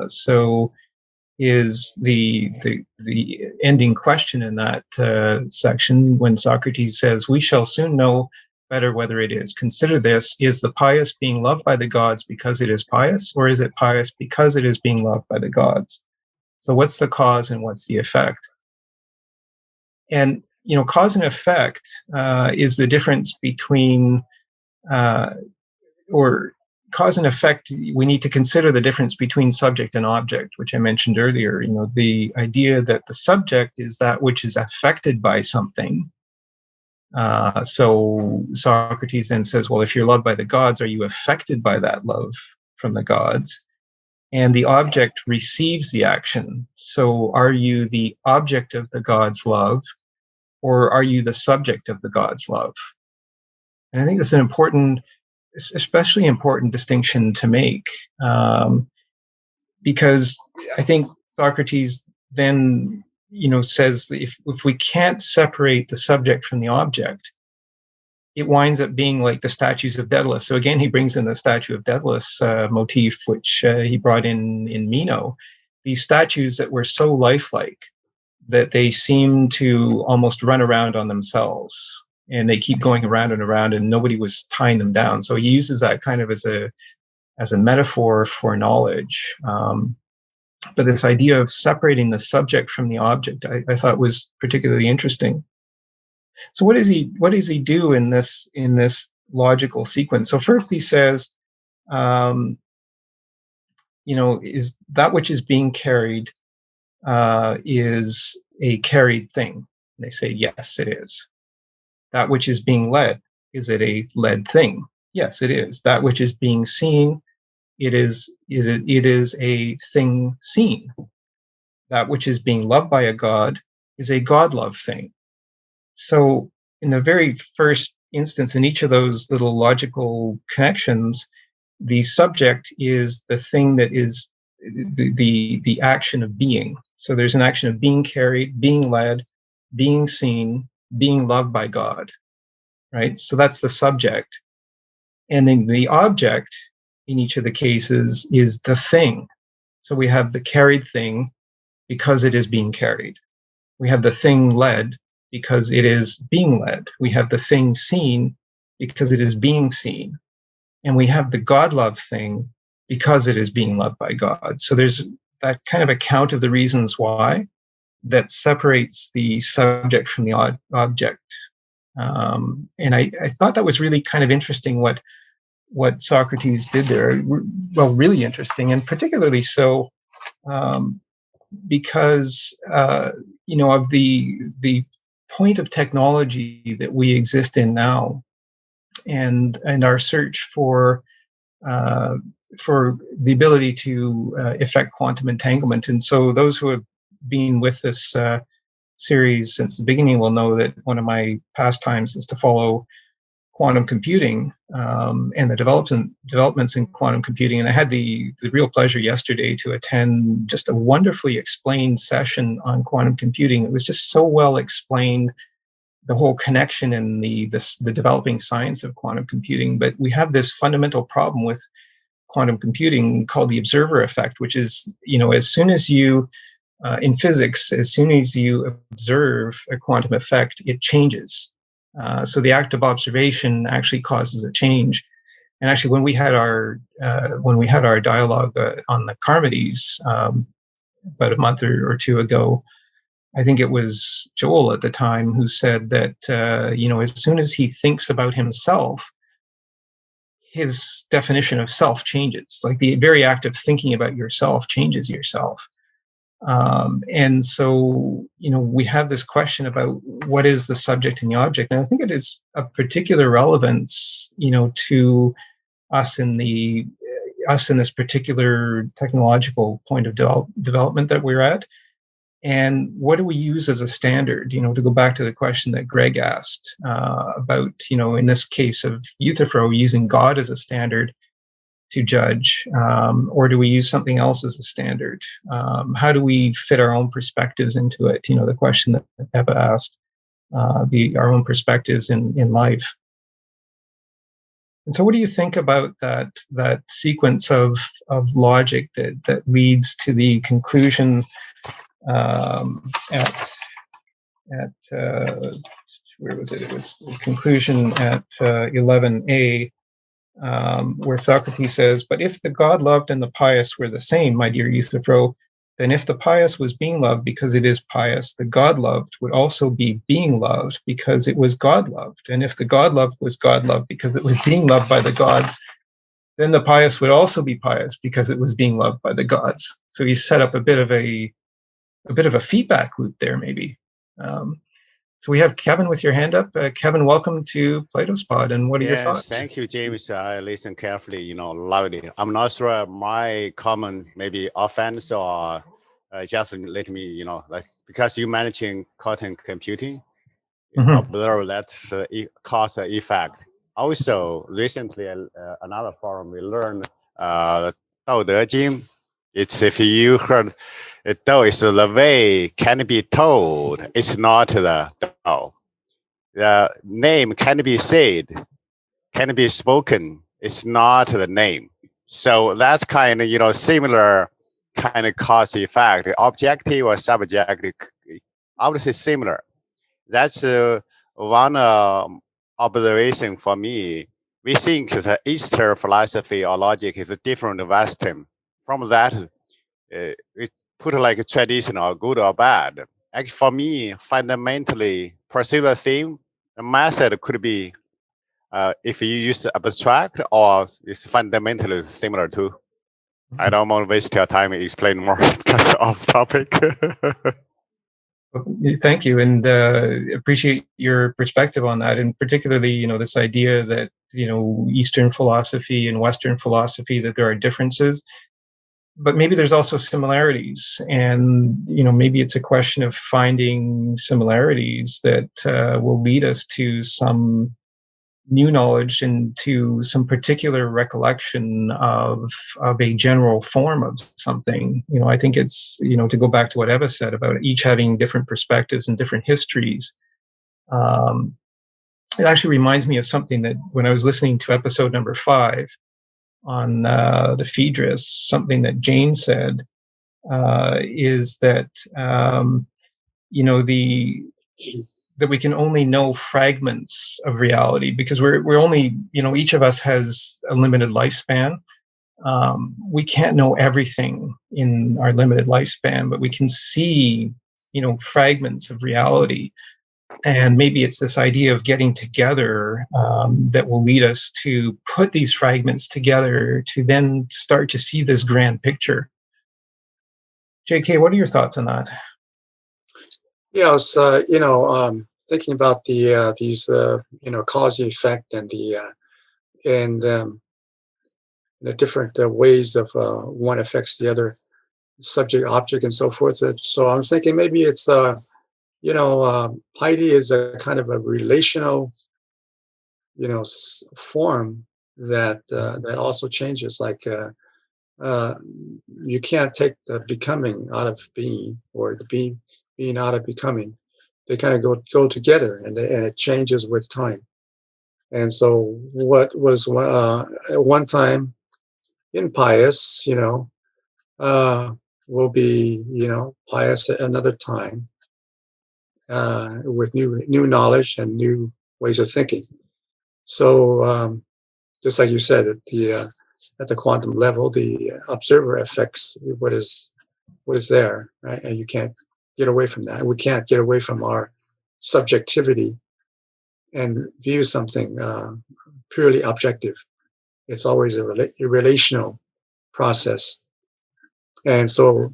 S2: So is the ending question in that section when Socrates says, we shall soon know better whether it is. Consider this, is the pious being loved by the gods because it is pious, or is it pious because it is being loved by the gods? So what's the cause and what's the effect? And, cause and effect is the difference between, or cause and effect, we need to consider the difference between subject and object, which I mentioned earlier. The idea that the subject is that which is affected by something. So Socrates then says, well, if you're loved by the gods, are you affected by that love from the gods? And the object receives the action. So are you the object of the gods' love, or are you the subject of the gods' love? And I think that's an especially important distinction to make, because I think Socrates then, says that if we can't separate the subject from the object, it winds up being like the statues of Daedalus. So again, he brings in the statue of Daedalus motif, which he brought in Meno. These statues that were so lifelike that they seem to almost run around on themselves, and they keep going around and around, and nobody was tying them down. So he uses that kind of as a metaphor for knowledge. But this idea of separating the subject from the object, I thought was particularly interesting. So what does he do in this logical sequence? So first he says, is that which is being carried is a carried thing? And they say, yes, it is. That which is being led, is it a led thing? Yes, it is. That which is being seen, it is a thing seen. That which is being loved by a god is a god-loved thing. So in the very first instance, in each of those little logical connections, the subject is the thing that is the action of being. So there's an action of being carried, being led, being seen, being loved by God, right? So that's the subject. And then the object in each of the cases is the thing. So we have the carried thing because it is being carried. We have the thing led because it is being led. We have the thing seen because it is being seen. And we have the God-loved thing because it is being loved by God. So there's that kind of account of the reasons why that separates the subject from the object. And I thought that was really kind of interesting what Socrates did there. Well, really interesting, and particularly so because of the point of technology that we exist in now, and our search for the ability to effect quantum entanglement. And so those who have been with this series since the beginning will know that one of my pastimes is to follow quantum computing and the developments in quantum computing. And I had the real pleasure yesterday to attend just a wonderfully explained session on quantum computing. It was just so well explained, the whole connection in the developing science of quantum computing. But we have this fundamental problem with quantum computing called the observer effect, which is, as soon as you in physics, as soon as you observe a quantum effect, it changes. So the act of observation actually causes a change. And actually, when we had our dialogue on the Carmodies about a month or two ago, I think it was Joel at the time who said that as soon as he thinks about himself, his definition of self changes. Like the very act of thinking about yourself changes yourself. And so, we have this question about what is the subject and the object. And I think it is of particular relevance, to us in this particular technological point of development that we're at. And what do we use as a standard, to go back to the question that Greg asked about, in this case of Euthyphro, using God as a standard to judge, or do we use something else as a standard? How do we fit our own perspectives into it? The question that Eva asked, our own perspectives in life. And so what do you think about that sequence of logic that leads to the conclusion at where was it? It was the conclusion at 11a, where Socrates says, "But if the God loved and the pious were the same, my dear Euthyphro, then if the pious was being loved because it is pious, the God loved would also be being loved because it was God loved. And if the God loved was God loved because it was being loved by the gods, then the pious would also be pious because it was being loved by the gods." So he set up a bit of a feedback loop there, maybe. So we have Kevin with your hand up. Kevin, welcome to Plato's Pod, and what are your thoughts?
S8: Thank you, James. I listen carefully, loved it. I'm not sure my comment maybe offense or just let me, because you mentioned quantum computing, observe that's cause and effect. Also, recently, another forum we learned Dao De Jing. It's if you heard it, Dao is the way can be told. It's not the Dao. The name can be said, can be spoken. It's not the name. So that's kind of, similar kind of cause effect. Objective or subjective, obviously similar. That's one observation for me. We think the Eastern philosophy or logic is different than Western. From that, it put like a traditional, good or bad. Actually, for me, fundamentally, pursue the theme, the method could be if you use abstract or it's fundamentally similar to. I don't want to waste your time and explain more because off topic.
S2: Thank you, and appreciate your perspective on that, and particularly, this idea that, Eastern philosophy and Western philosophy, that there are differences, but maybe there's also similarities, and, maybe it's a question of finding similarities that will lead us to some new knowledge and to some particular recollection of a general form of something. I think it's, to go back to what Eva said about each having different perspectives and different histories. It actually reminds me of something that when I was listening to episode number 5 on the Phaedrus, something that Jane said is that, that we can only know fragments of reality because we're only, each of us has a limited lifespan. We can't know everything in our limited lifespan, but we can see, fragments of reality. And maybe it's this idea of getting together that will lead us to put these fragments together to then start to see this grand picture. JK, what are your thoughts on that?
S4: Yeah, I was, thinking about these, cause and effect and the different ways of one affects the other, subject, object, and so forth. So I'm thinking maybe it's, piety is a kind of a relational, form that that also changes. Like you can't take the becoming out of being, or the being out of becoming. They kind of go together, and it changes with time. And so, what was at one time impious, will be, pious at another time, with new knowledge and new ways of thinking. So, just like you said, at the quantum level, the observer affects what is there, right? And you can't get away from that. We can't get away from our subjectivity and view something purely objective. It's always a relational process, and so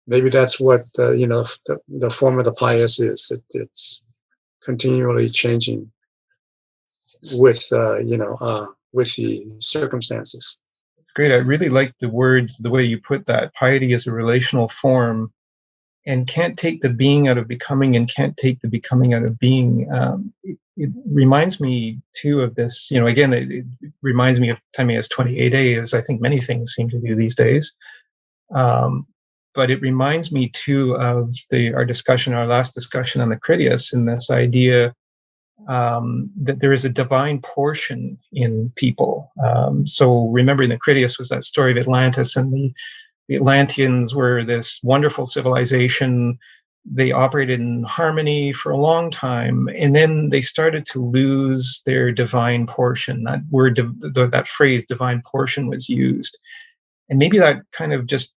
S4: maybe that's what the form of the pious is. It's continually changing with with the circumstances.
S2: Great. I really like the words, the way you put that. Piety is a relational form and can't take the being out of becoming and can't take the becoming out of being. It reminds me too of this, again, it reminds me of Timaeus 28a, as I think many things seem to do these days. But it reminds me too of our last discussion on the Critias, and this idea that there is a divine portion in people. So remembering the Critias was that story of Atlantis, and the Atlanteans were this wonderful civilization. They operated in harmony for a long time, and then they started to lose their divine portion. That word, that phrase, divine portion, was used. And maybe that kind of just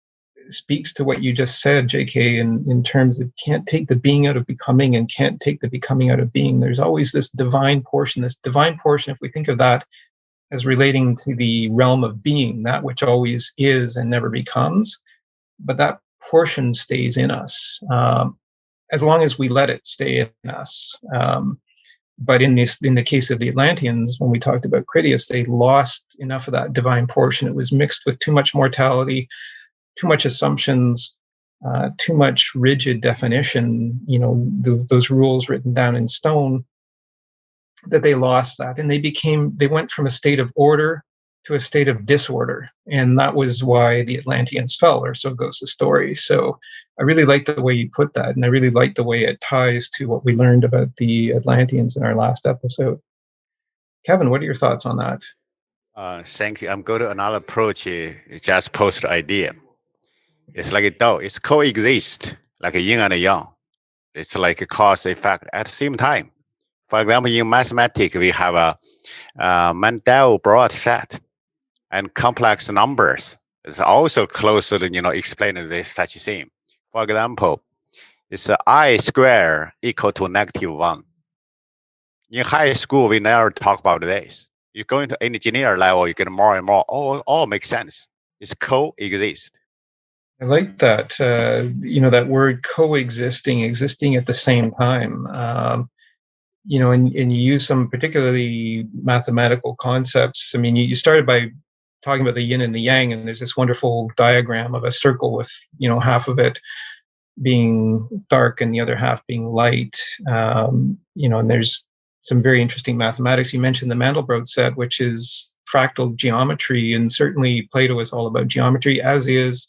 S2: speaks to what you just said, JK, in terms of can't take the being out of becoming and can't take the becoming out of being. There's always this divine portion, if we think of that as relating to the realm of being, that which always is and never becomes, but that portion stays in us, as long as we let it stay in us. But in the case of the Atlanteans, when we talked about Critias, they lost enough of that divine portion. It was mixed with too much mortality, too much assumptions, too much rigid definition, those rules written down in stone, that they lost that. And they went from a state of order to a state of disorder. And that was why the Atlanteans fell, or so goes the story. So I really like the way you put that. And I really like the way it ties to what we learned about the Atlanteans in our last episode. Kevin, what are your thoughts on that?
S8: Thank you. I'm going to another approach, just post idea. It's like a dog. It's coexist, like a yin and a yang. It's like a cause effect at the same time. For example, in mathematics, we have a Mandelbrot set, and complex numbers is also closely, explaining this such thing. For example, it's I square equal to -1. In high school, we never talk about this. You go into engineer level, you get more and more. All makes sense. It's coexist.
S2: I like that, that word coexisting, existing at the same time, and you use some particularly mathematical concepts. I mean, you started by talking about the yin and the yang, and there's this wonderful diagram of a circle with, half of it being dark and the other half being light, and there's some very interesting mathematics. You mentioned the Mandelbrot set, which is fractal geometry, and certainly Plato is all about geometry, as is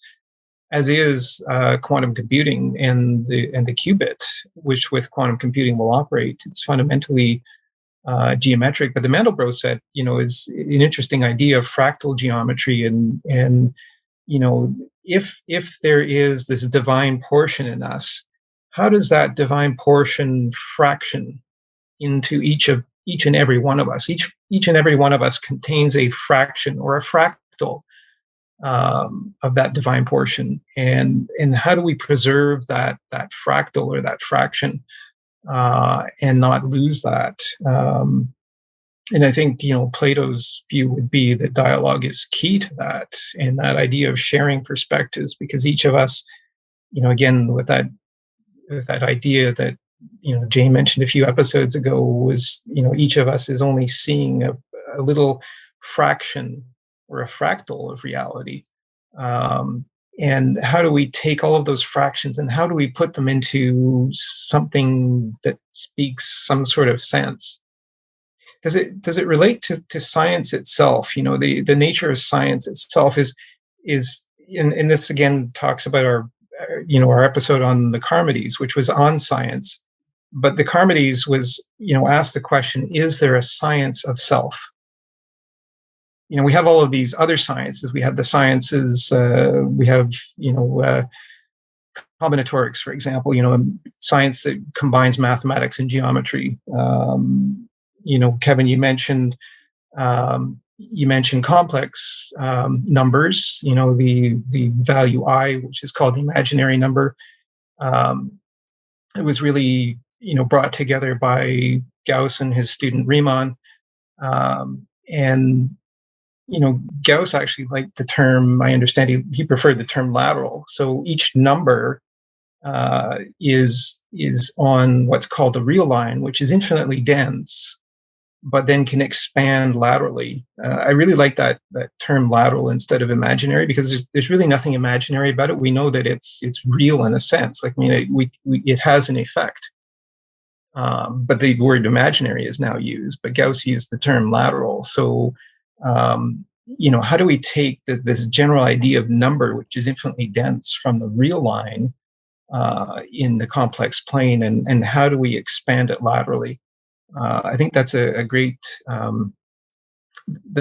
S2: quantum computing and the qubit, which with quantum computing will operate. It's fundamentally geometric. But the Mandelbrot set, is an interesting idea of fractal geometry, and if there is this divine portion in us, how does that divine portion fraction into each and every one of us? Each and every one of us contains a fraction or a fractal of that divine portion, and how do we preserve that fractal or that fraction and not lose that? And I think Plato's view would be that dialogue is key to that, and that idea of sharing perspectives, because each of us, again with that idea that Jay mentioned a few episodes ago, was each of us is only seeing a little fraction or a fractal of reality. And how do we take all of those fractions and how do we put them into something that speaks some sort of sense? does it relate to science itself? You know, the nature of science itself is and this again talks about our episode on the Charmides, which was on science. But the Charmides was, asked the question, is there a science of self? We have all of these other sciences. We have the sciences, we have, combinatorics, for example, science that combines mathematics and geometry. Kevin, you mentioned complex numbers, the value I, which is called the imaginary number. It was really, brought together by Gauss and his student Riemann. And Gauss actually liked the term, I understand he preferred the term lateral. So each number is on what's called the real line, which is infinitely dense, but then can expand laterally. I really like that term lateral instead of imaginary, because there's really nothing imaginary about it. We know that it's real in a sense. Like, it has an effect. But the word imaginary is now used, but Gauss used the term lateral. So, how do we take this general idea of number, which is infinitely dense, from the real line in the complex plane, and how do we expand it laterally? I think that's a great, you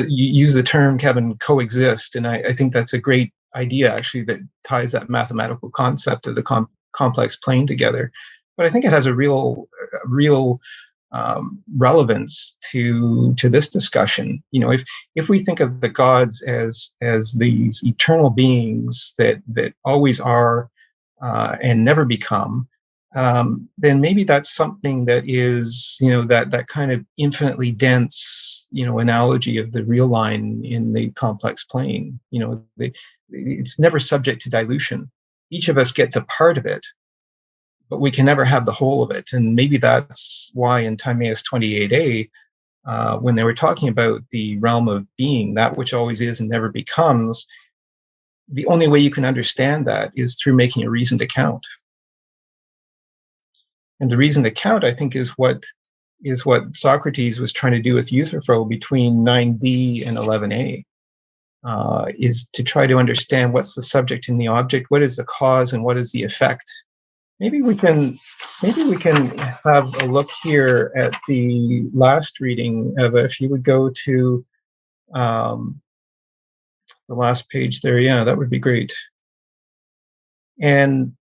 S2: use the term, Kevin, coexist, and I think that's a great idea, actually, that ties that mathematical concept of the complex plane together. But I think it has a real relevance to this discussion. If we think of the gods as these eternal beings that always are and never become, then maybe that's something that is, that kind of infinitely dense, analogy of the real line in the complex plane. It's never subject to dilution. Each of us gets a part of it, but we can never have the whole of it. And maybe that's why in Timaeus 28a, when they were talking about the realm of being, that which always is and never becomes, the only way you can understand that is through making a reason to count. And the reason to count, I think, is what Socrates was trying to do with Euthyphro between 9b and 11a, is to try to understand what's the subject and the object, what is the cause and what is the effect. Maybe we can have a look here at the last reading, Eva, if you would go to the last page there. Yeah, that would be great. And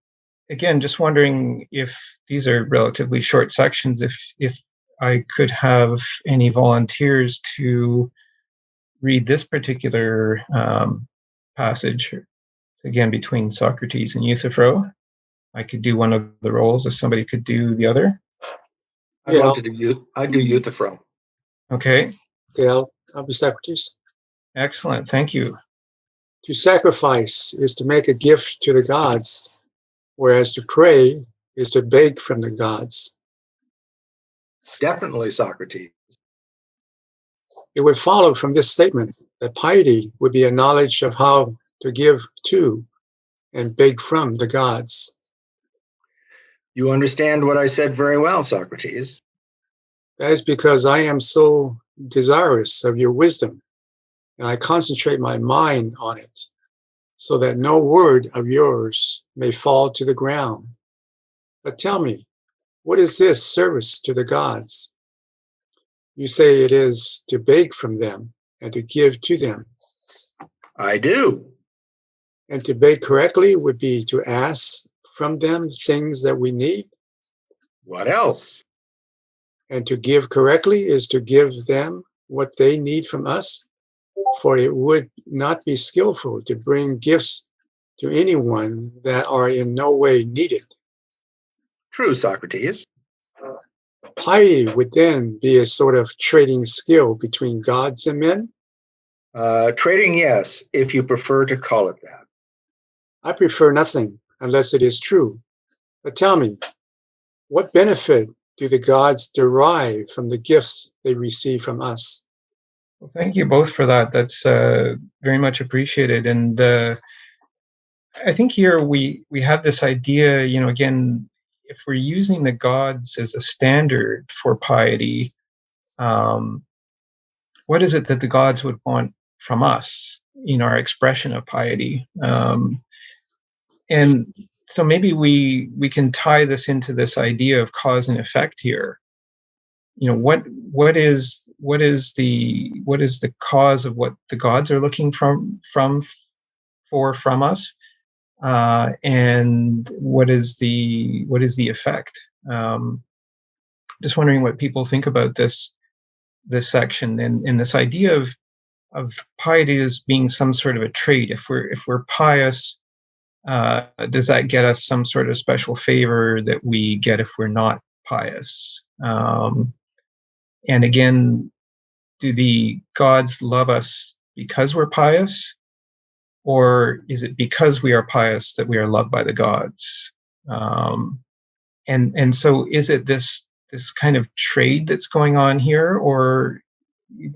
S2: again, just wondering if these are relatively short sections, if I could have any volunteers to read this particular passage, again, between Socrates and Euthyphro. I could do one of the roles, if somebody could do the other.
S3: I'd love to do Euthyphro.
S2: Okay.
S4: Okay, I'll be Socrates.
S2: Excellent. Thank you.
S4: To sacrifice is to make a gift to the gods, whereas to pray is to beg from the gods.
S3: Definitely Socrates.
S4: It would follow from this statement that piety would be a knowledge of how to give to and beg from the gods.
S3: You understand what I said very well, Socrates.
S4: That is because I am so desirous of your wisdom, and I concentrate my mind on it, so that no word of yours may fall to the ground. But tell me, what is this service to the gods? You say it is to beg from them and to give to them.
S3: I do.
S4: And to beg correctly would be to ask from them things that we need.
S3: What else?
S4: And to give correctly is to give them what they need from us. For it would not be skillful to bring gifts to anyone that are in no way needed.
S3: True, Socrates.
S4: Piety would then be a sort of trading skill between gods and men.
S3: Trading, yes, if you prefer to call it that.
S4: I prefer nothing unless it is true. But tell me, what benefit do the gods derive from the gifts they receive from us?
S2: Well, thank you both for that. That's very much appreciated. And I think here we have this idea, again, if we're using the gods as a standard for piety, what is it that the gods would want from us in our expression of piety? And so maybe we can tie this into this idea of cause and effect here. What is the cause of what the gods are looking from us, and what is the effect? Just wondering what people think about this section and this idea of piety as being some sort of a trait. If we're pious, does that get us some sort of special favor that we get if we're not pious? And again, do the gods love us because we're pious, or is it because we are pious that we are loved by the gods? And so, is it this kind of trade that's going on here, or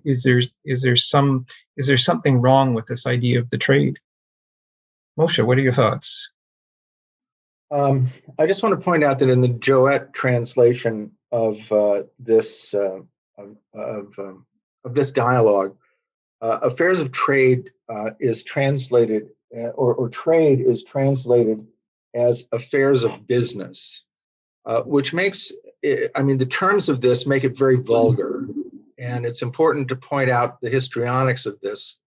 S2: is there something wrong with this idea of the trade? Moshe, what are your thoughts?
S3: I just want to point out that in the Joet translation of this dialogue, affairs of trade is translated, or trade is translated as affairs of business, which makes the terms of this make it very vulgar, and it's important to point out the histrionics of this.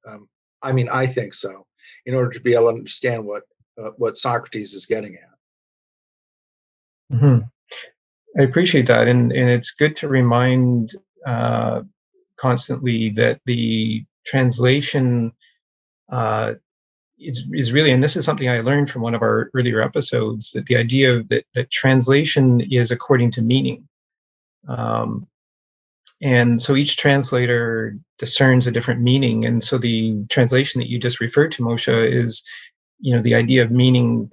S3: I think so, in order to be able to understand what Socrates is getting at.
S2: Mm-hmm. I appreciate that, and it's good to remind constantly that the translation is really, and this is something I learned from one of our earlier episodes, that the idea that translation is according to meaning, and so each translator discerns a different meaning, and so the translation that you just referred to, Moshe, is the idea of meaning,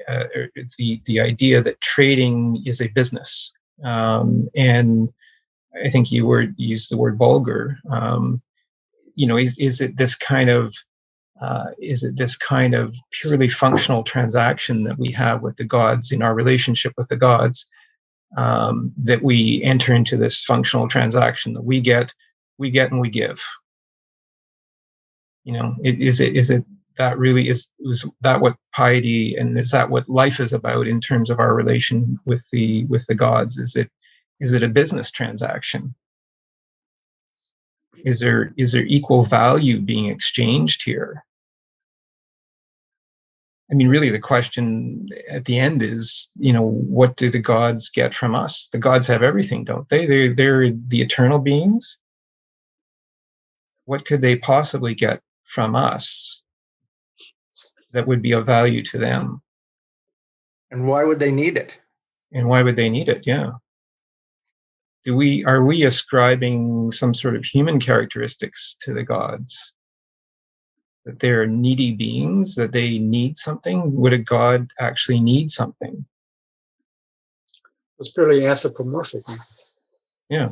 S2: the idea that trading is a business. And I think you used the word vulgar. Is it this kind of purely functional transaction that we have with the gods in our relationship with the gods, that we enter into this functional transaction that we get and we give? Is it that really is that what piety, and is that what life is about in terms of our relation with the gods? Is it a business transaction? Is there equal value being exchanged here? Really the question at the end is, what do the gods get from us? The gods have everything, don't they? They're the eternal beings. What could they possibly get from us that would be of value to them?
S3: And why would they need it?
S2: Yeah. Are we ascribing some sort of human characteristics to the gods? That they're needy beings, that they need something? Would a god actually need something?
S4: It's purely anthropomorphic.
S2: Yeah.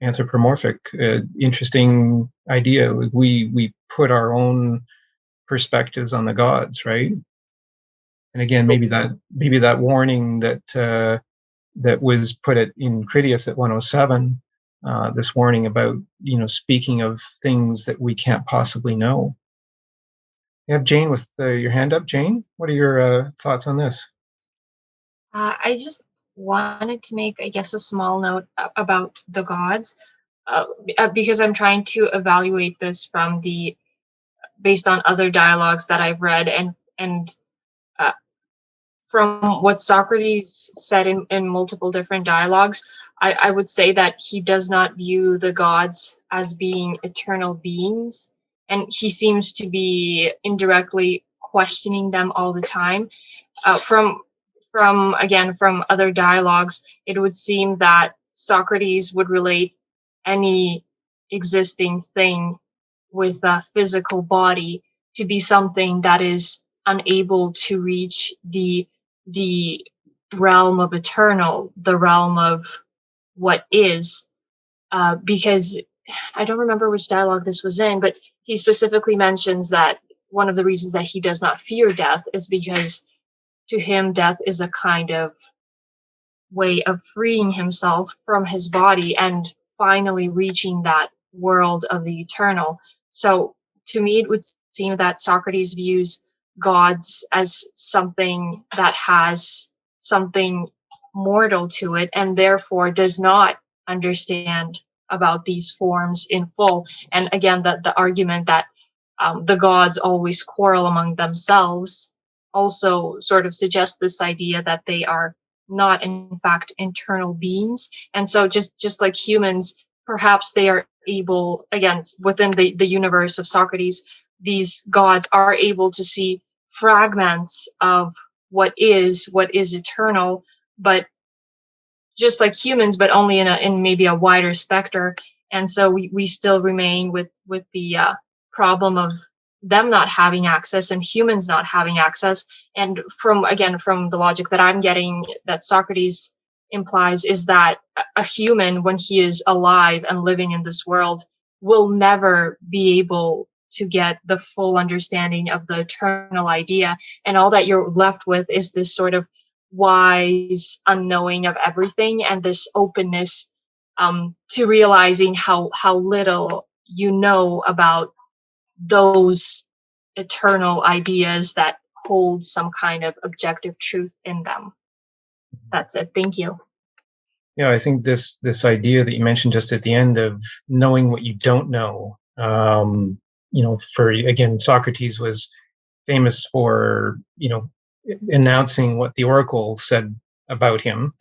S2: Anthropomorphic, interesting idea. We put our own perspectives on the gods, right? And again, maybe that warning that was put in Critias at 107, this warning about speaking of things that we can't possibly know. You have Jane with your hand up. Jane, what are your thoughts on this?
S5: I just wanted to make, I guess, a small note about the gods, because I'm trying to evaluate this based on other dialogues that I've read, and from what Socrates said in multiple different dialogues, I would say that he does not view the gods as being eternal beings, and he seems to be indirectly questioning them all the time. From other dialogues, it would seem that Socrates would relate any existing thing with a physical body to be something that is unable to reach the realm of eternal, the realm of what is, because I don't remember which dialogue this was in, but he specifically mentions that one of the reasons that he does not fear death is because to him death is a kind of way of freeing himself from his body and finally reaching that world of the eternal. So to me, it would seem that Socrates views gods as something that has something mortal to it, and therefore does not understand about these forms in full. And again, that the argument that the gods always quarrel among themselves also sort of suggests this idea that they are not in fact internal beings. And so just like humans, perhaps they are able, again, within the universe of Socrates, these gods are able to see fragments of what is eternal, but just like humans, but only in maybe a wider spectrum. And so we still remain with the problem of them not having access and humans not having access. And from the logic that I'm getting, that Socrates implies, is that a human, when he is alive and living in this world, will never be able to get the full understanding of the eternal idea. And all that you're left with is this sort of wise unknowing of everything, and this openness to realizing how little you know about those eternal ideas that hold some kind of objective truth in them. That's it. Thank you.
S2: Yeah, I think this idea that you mentioned just at the end of knowing what you don't know, for, again, Socrates was famous for, announcing what the oracle said about him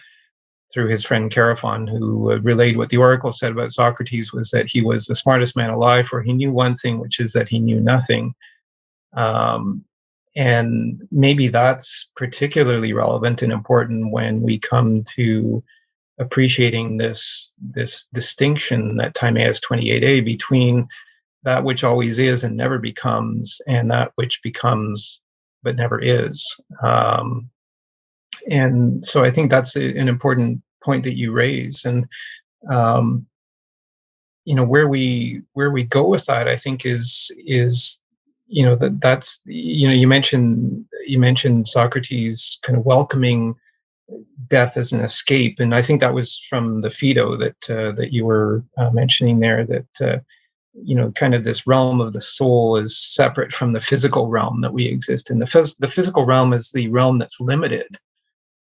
S2: through his friend Chaerephon, who relayed what the oracle said about Socrates was that he was the smartest man alive, for he knew one thing, which is that he knew nothing. And maybe that's particularly relevant and important when we come to appreciating this distinction that Timaeus 28a between that which always is and never becomes, and that which becomes but never is. And so I think that's an important point that you raise. And where we go with that, I think is that's you mentioned Socrates kind of welcoming death as an escape, and I think that was from the Phaedo that you were mentioning there, that kind of this realm of the soul is separate from the physical realm that we exist in. The physical realm is the realm that's limited.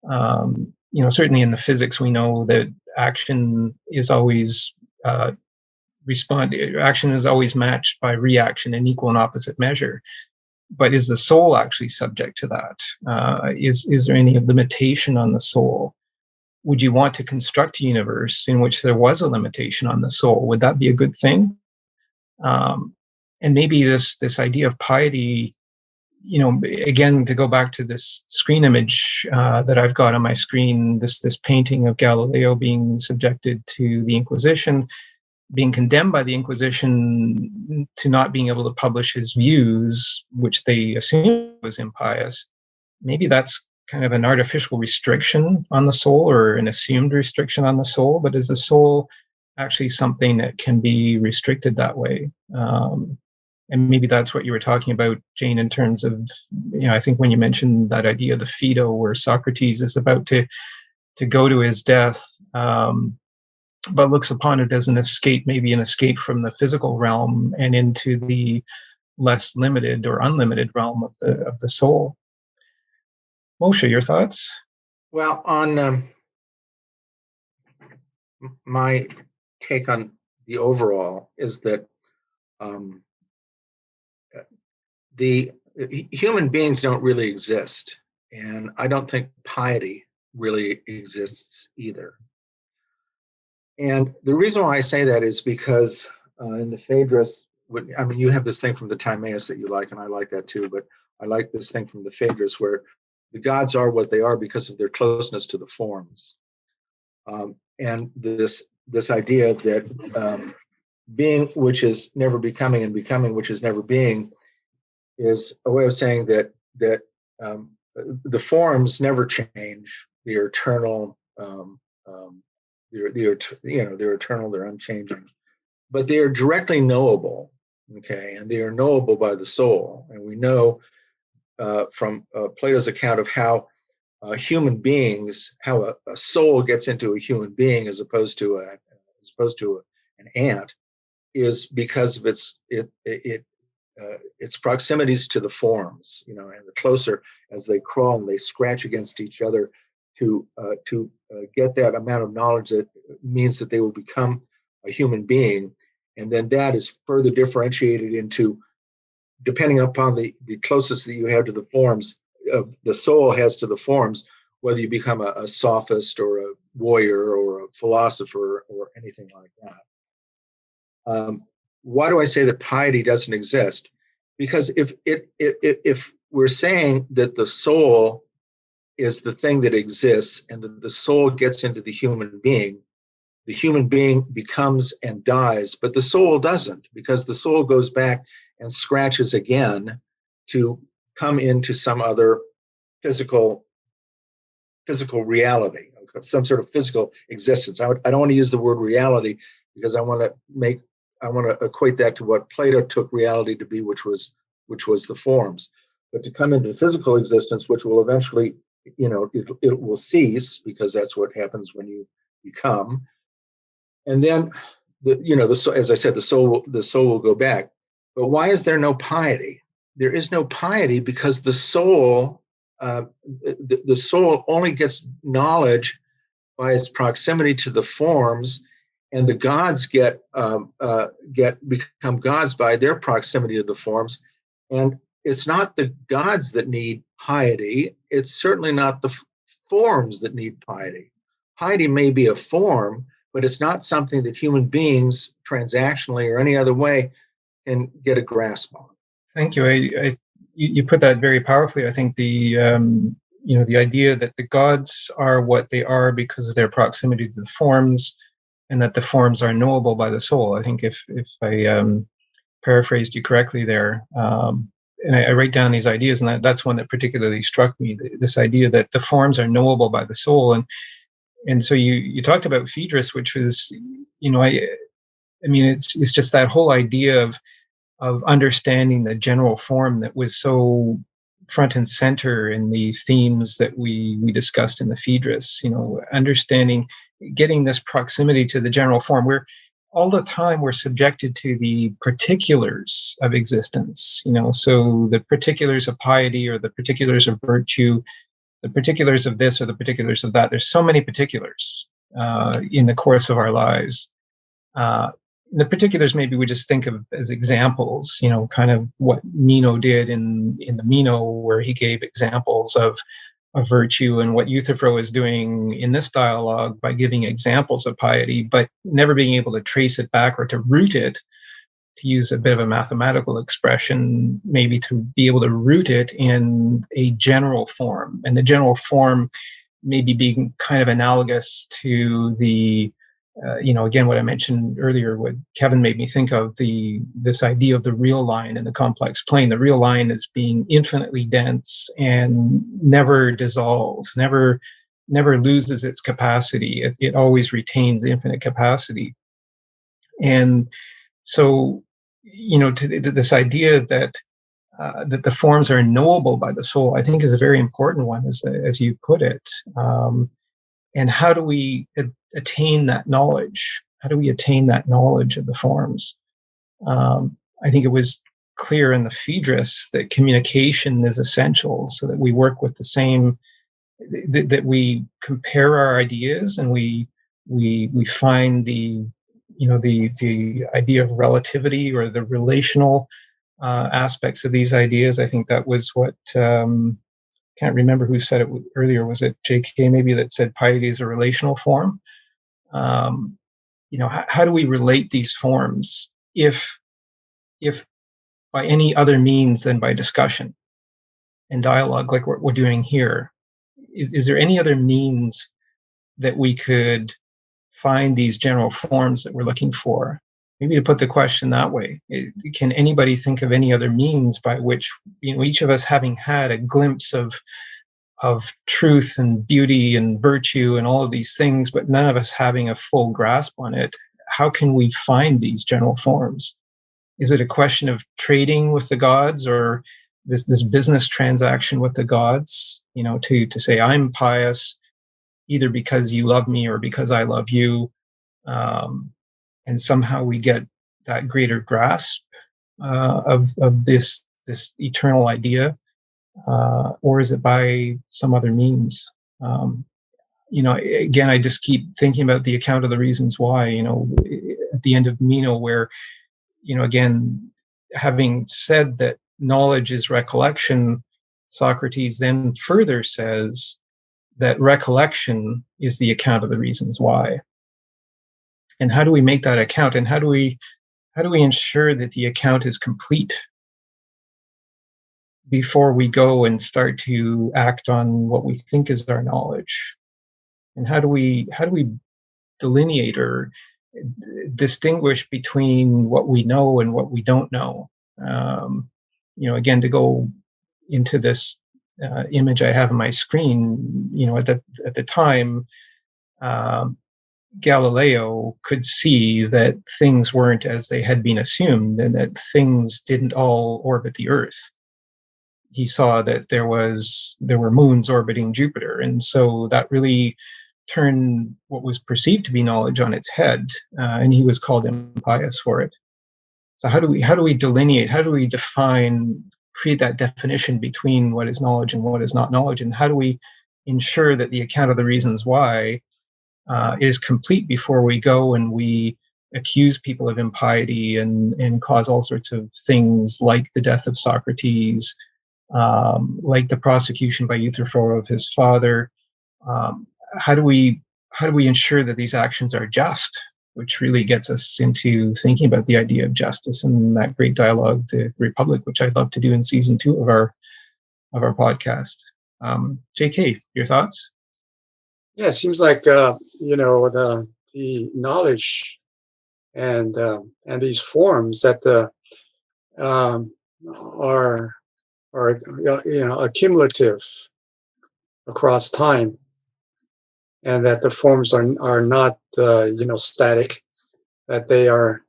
S2: Certainly in the physics, we know that action is always action is always matched by reaction in equal and opposite measure. But is the soul actually subject to that? Is there any limitation on the soul? Would you want to construct a universe in which there was a limitation on the soul? Would that be a good thing? And maybe this idea of piety, again, to go back to this screen image that I've got on my screen, this painting of Galileo being subjected to the Inquisition, being condemned by the Inquisition to not being able to publish his views, which they assumed was impious. Maybe that's kind of an artificial restriction on the soul, or an assumed restriction on the soul. But is the soul actually something that can be restricted that way? And maybe that's what you were talking about, Jane, in terms of, I think when you mentioned that idea of the Phaedo, where Socrates is about to go to his death, but looks upon it as an escape, maybe an escape from the physical realm and into the less limited or unlimited realm of the soul. Moshe, your thoughts?
S3: Well, on my take on the overall is that the human beings don't really exist, and I don't think piety really exists either. And the reason why I say that is because in the Phaedrus, you have this thing from the Timaeus that you like, and I like that too, but I like this thing from the Phaedrus where the gods are what they are because of their closeness to the forms. And this idea that being which is never becoming and becoming which is never being is a way of saying that the forms never change. They're eternal. They're eternal. They're unchanging, but they are directly knowable. Okay, and they are knowable by the soul, and we know from Plato's account of how human beings, how a soul gets into a human being as opposed to an ant. is because of its proximities to the forms, and the closer as they crawl and they scratch against each other to get that amount of knowledge that means that they will become a human being. And then that is further differentiated into, depending upon the closest that you have to the forms, the soul has to the forms, whether you become a sophist or a warrior or a philosopher or anything like that. Why do I say that piety doesn't exist? Because if we're saying that the soul is the thing that exists and that the soul gets into the human being becomes and dies, but the soul doesn't, because the soul goes back and scratches again to come into some other physical reality, some sort of physical existence. I don't want to use the word reality because I want to equate that to what Plato took reality to be, which was the forms. But to come into physical existence, which will eventually, it will cease, because that's what happens when you become. And then, as I said, the soul will go back. But why is there no piety? There is no piety because the soul only gets knowledge by its proximity to the forms, and the gods become gods by their proximity to the forms. And it's not the gods that need piety. It's certainly not the forms that need piety. Piety may be a form, but it's not something that human beings, transactionally or any other way, can get a grasp on.
S2: Thank you. You put that very powerfully. I think the idea that the gods are what they are because of their proximity to the forms, and that the forms are knowable by the soul. I think if I paraphrased you correctly there, and I write down these ideas, and that's one that particularly struck me. This idea that the forms are knowable by the soul, and so you talked about Phaedrus, which was, it's just that whole idea of understanding the general form that was so front and center in the themes that we discussed in the Phaedrus. Understanding, getting this proximity to the general form. We're all the time we're subjected to the particulars of existence. So the particulars of piety, or the particulars of virtue, the particulars of this or the particulars of that. There's so many particulars in the course of our lives. The particulars maybe we just think of as examples, kind of what Meno did in the Meno, where he gave examples of virtue, and what Euthyphro is doing in this dialogue by giving examples of piety, but never being able to trace it back or to root it, to use a bit of a mathematical expression, maybe to be able to root it in a general form. And the general form maybe being kind of analogous to the again, what I mentioned earlier, what Kevin made me think of, this idea of the real line in the complex plane. The real line is being infinitely dense and never dissolves, never loses its capacity. It always retains infinite capacity. And so, this idea that the forms are knowable by the soul, I think, is a very important one, as you put it. And how do we attain that knowledge? How do we attain that knowledge of the forms? I think it was clear in the Phaedrus that communication is essential, so that we work with the same, that we compare our ideas, and we find the idea of relativity, or the relational aspects of these ideas. I think that was what, can't remember who said it earlier. Was it JK maybe that said piety is a relational form? How do we relate these forms if by any other means than by discussion and dialogue, like what we're doing here? Is there any other means that we could find these general forms that we're looking for? Maybe to put the question that way, can anybody think of any other means by which, each of us having had a glimpse of truth and beauty and virtue and all of these things, but none of us having a full grasp on it, how can we find these general forms? Is it a question of trading with the gods, or this business transaction with the gods, to say I'm pious either because you love me or because I love you, and somehow we get that greater grasp of this eternal idea, or is it by some other means? Again, I just keep thinking about the account of the reasons why. At the end of Meno, where again, having said that knowledge is recollection, Socrates then further says that recollection is the account of the reasons why. And how do we make that account? And how do we ensure that the account is complete before we go and start to act on what we think is our knowledge? And how do we delineate or distinguish between what we know and what we don't know? Again, to go into this image I have on my screen, at the time, Galileo could see that things weren't as they had been assumed, and that things didn't all orbit the Earth. He saw that there were moons orbiting Jupiter, and so that really turned what was perceived to be knowledge on its head, and he was called impious for it. So how do we delineate? How do we create that definition between what is knowledge and what is not knowledge, and how do we ensure that the account of the reasons why is complete before we go and we accuse people of impiety and cause all sorts of things like the death of Socrates, like the prosecution by Euthyphro of his father? How do we ensure that these actions are just, which really gets us into thinking about the idea of justice and that great dialogue, the Republic, which I'd love to do in season 2 of our podcast. JK, your thoughts?
S4: Yeah, it seems like the knowledge and these forms that are accumulative across time, and that the forms are not static, that they are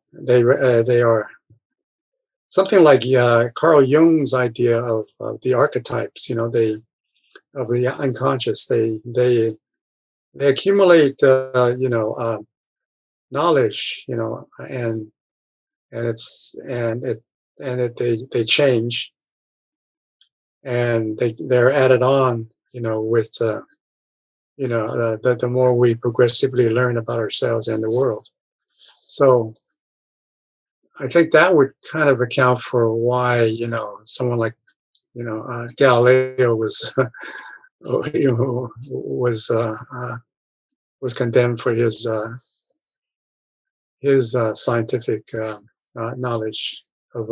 S4: something like Carl Jung's idea of the archetypes. Of the unconscious. They accumulate knowledge, and they change, and they're added on, with the more we progressively learn about ourselves and the world. So I think that would kind of account for why someone like Galileo was was condemned for his scientific knowledge of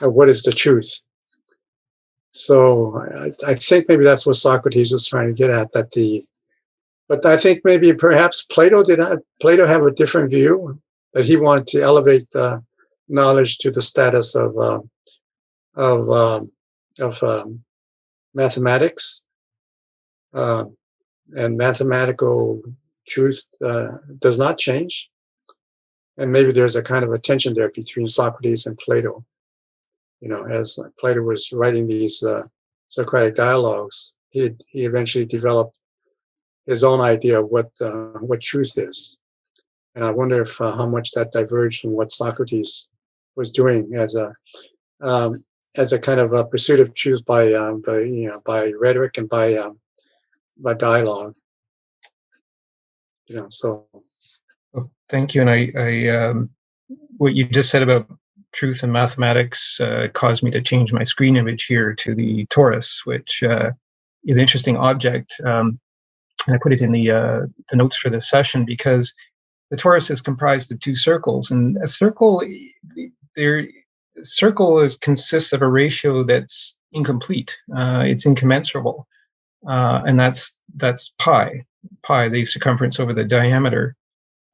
S4: what is the truth. So I think maybe that's what Socrates was trying to get at. But I think maybe perhaps Plato have a different view, that he wanted to elevate knowledge to the status of mathematics, and mathematical truth does not change. And maybe there's a kind of a tension there between Socrates and Plato. As Plato was writing these Socratic dialogues, he eventually developed his own idea of what truth is. And I wonder if how much that diverged from what Socrates was doing as a kind of a pursuit of truth by rhetoric and by dialogue. So.
S2: Well, thank you. And I what you just said about truth and mathematics caused me to change my screen image here to the torus, which is an interesting object. And I put it in the notes for this session because the torus is comprised of 2 circles, and a circle consists of a ratio that's incomplete. It's incommensurable, and that's pi, the circumference over the diameter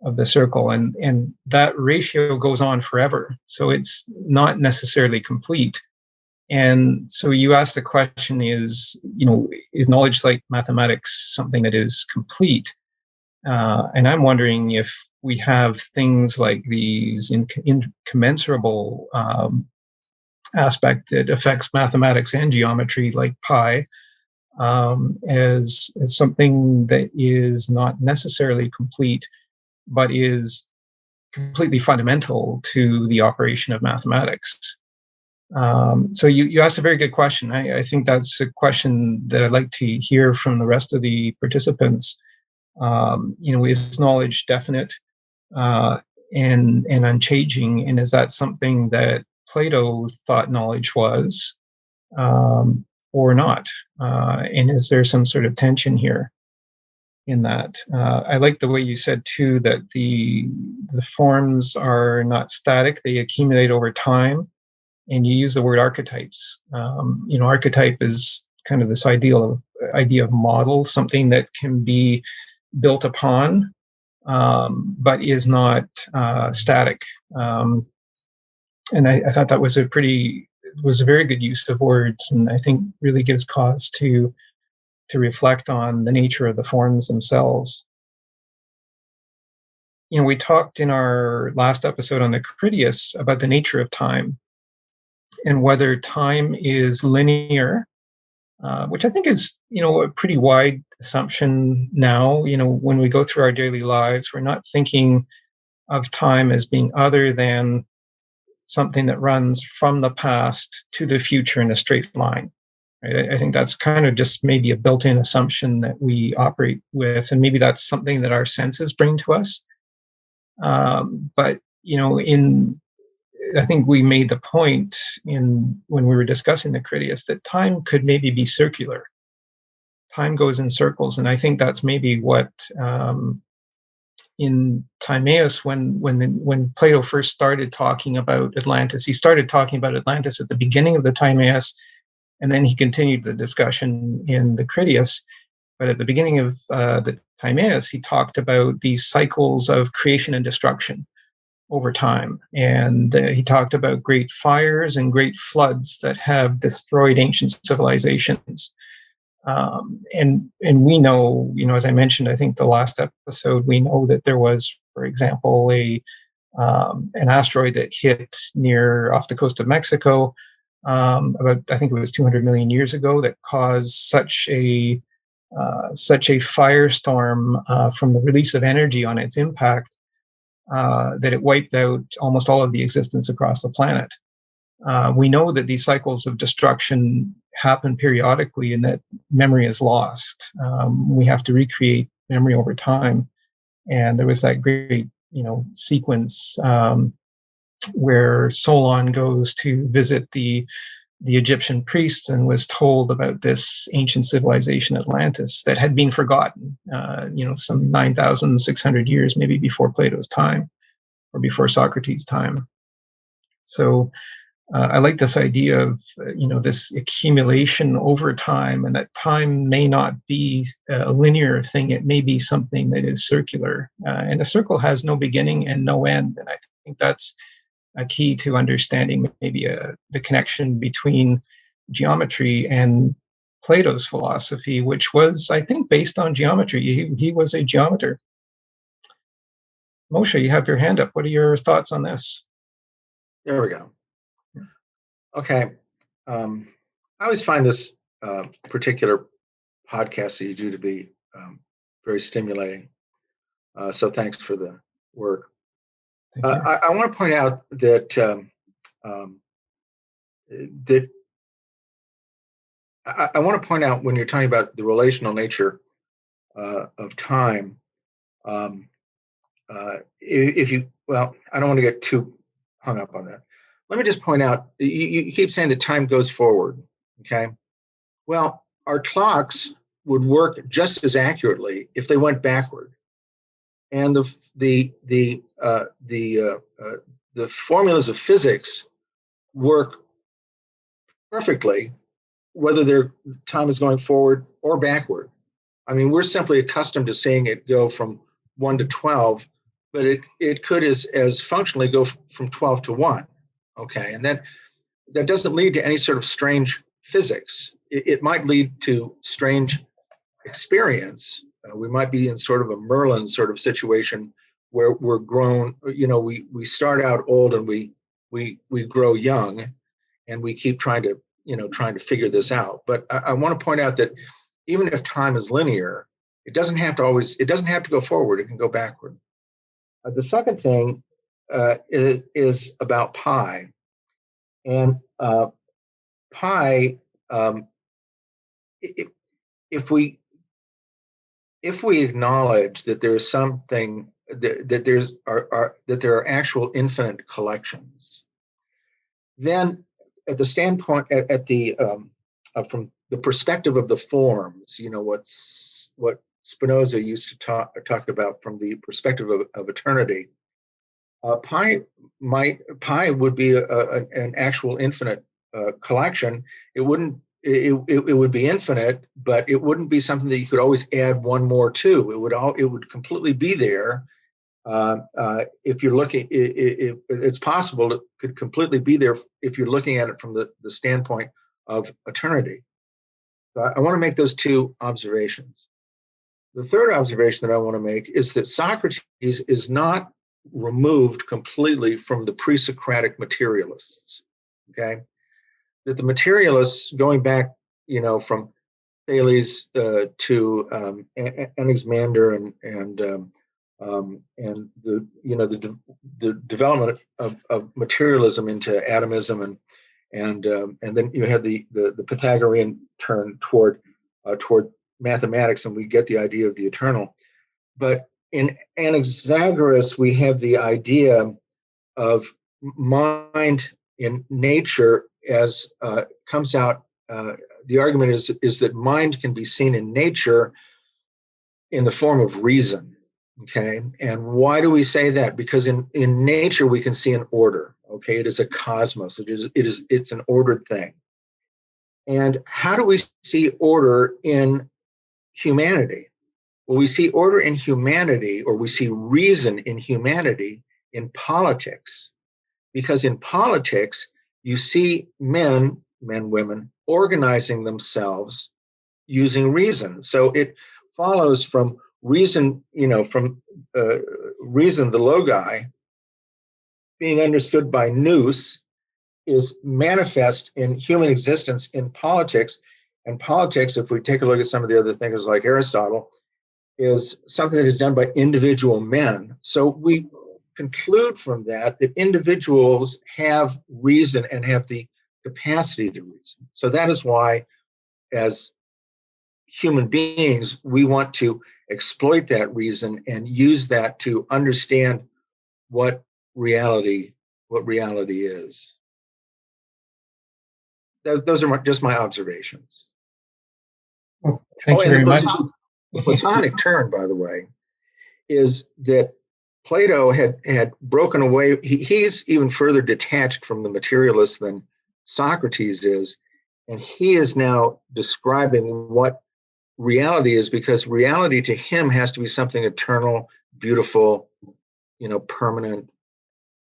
S2: of the circle, and that ratio goes on forever. So it's not necessarily complete. And so you ask the question: is knowledge like mathematics something that is complete? And I'm wondering if we have things like these incommensurable aspect that affects mathematics and geometry, like pi, as something that is not necessarily complete, but is completely fundamental to the operation of mathematics. So you asked a very good question. I think that's a question that I'd like to hear from the rest of the participants. Is knowledge definite and unchanging, and is that something that Plato thought knowledge was, or not? And is there some sort of tension here in that? I like the way you said too that the forms are not static; they accumulate over time. And you use the word archetypes. Archetype is kind of this idea of model, something that can be built upon, but is not static. And I thought that was a very good use of words, and I think really gives cause to reflect on the nature of the forms themselves. We talked in our last episode on the Critias about the nature of time, and whether time is linear, which I think is, a pretty wide assumption now. When we go through our daily lives, we're not thinking of time as being other than something that runs from the past to the future in a straight line. Right? I think that's kind of just maybe a built-in assumption that we operate with, and maybe that's something that our senses bring to us. But I think we made the point when we were discussing the Critias that time could maybe be circular. Time goes in circles, and I think that's maybe what in Timaeus, when Plato first started talking about Atlantis, he started talking about Atlantis at the beginning of the Timaeus, and then he continued the discussion in the Critias. But at the beginning of the Timaeus, he talked about these cycles of creation and destruction over time. And he talked about great fires and great floods that have destroyed ancient civilizations. And we know, as I mentioned, I think the last episode, we know that there was, for example, an asteroid that hit off the coast of Mexico about, I think it was 200 million years ago, that caused such a firestorm from the release of energy on its impact that it wiped out almost all of the existence across the planet. We know that these cycles of destruction happen periodically and that memory is lost. We have to recreate memory over time. And there was that great, sequence where Solon goes to visit the Egyptian priests and was told about this ancient civilization Atlantis that had been forgotten, some 9,600 years maybe before Plato's time or before Socrates' time. So I like this idea of, this accumulation over time, and that time may not be a linear thing. It may be something that is circular. And a circle has no beginning and no end. And I think that's a key to understanding maybe the connection between geometry and Plato's philosophy, which was, I think, based on geometry. He was a geometer. Moshe, you have your hand up. What are your thoughts on this?
S3: There we go. Okay. I always find this particular podcast that you do to be very stimulating. So thanks for the work. I want to point out that I want to point out when you're talking about the relational nature of time, I don't want to get too hung up on that. Let me just point out, you keep saying that time goes forward, okay? Well, our clocks would work just as accurately if they went backward. And the formulas of physics work perfectly, whether their time is going forward or backward. I mean, we're simply accustomed to seeing it go from 1 to 12, but it could as functionally go from 12 to 1. Okay, and that doesn't lead to any sort of strange physics. It might lead to strange experience. We might be in sort of a Merlin sort of situation where we're grown. We start out old and we grow young, and we keep trying to figure this out. But I want to point out that even if time is linear, it doesn't have to go forward. It can go backward. The second thing is about pi, and pi. If we acknowledge that there is something that there are actual infinite collections, then at the standpoint at the from the perspective of the forms, what Spinoza used to talk about from the perspective of eternity, pi would be an actual infinite collection. It wouldn't. It would be infinite, but it wouldn't be something that you could always add one more to. It would completely be there. If you're looking, it's possible it could completely be there if you're looking at it from the standpoint of eternity. So I want to make those two observations. The third observation that I want to make is that Socrates is not removed completely from the pre-Socratic materialists. Okay, that the materialists, going back, from Thales to Anaximander and the development of materialism into atomism, and then you had the Pythagorean turn toward mathematics, and we get the idea of the eternal. But in Anaxagoras, we have the idea of mind in nature as comes out. The argument is that mind can be seen in nature in the form of reason. Okay, and why do we say that? Because in nature we can see an order. Okay, it is a cosmos. It's an ordered thing. And how do we see order in humanity? Well, we see order in humanity, or we see reason in humanity in politics, because in politics you see men, women organizing themselves using reason. So it follows from reason, reason, the logi, being understood by nous, is manifest in human existence in politics. And politics, if we take a look at some of the other thinkers like Aristotle, is something that is done by individual men. So we conclude from that individuals have reason and have the capacity to reason. So that is why, as human beings, we want to exploit that reason and use that to understand what reality is. Those are just my observations.
S2: Well, thank you very much.
S3: The Platonic turn, by the way, is that Plato had broken away. He's even further detached from the materialists than Socrates is, and he is now describing what reality is, because reality to him has to be something eternal, beautiful, permanent,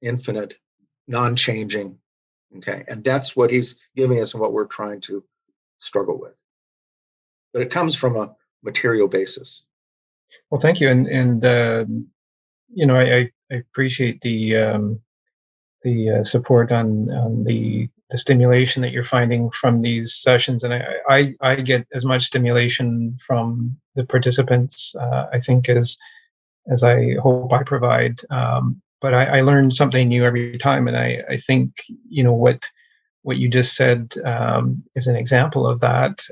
S3: infinite, non-changing. Okay, and that's what he's giving us and what we're trying to struggle with. But it comes from a material basis.
S2: Well, thank you, and I appreciate the support on the stimulation that you're finding from these sessions, and I get as much stimulation from the participants, I think, as I hope I provide. But I learn something new every time, and I think what you just said is an example of that.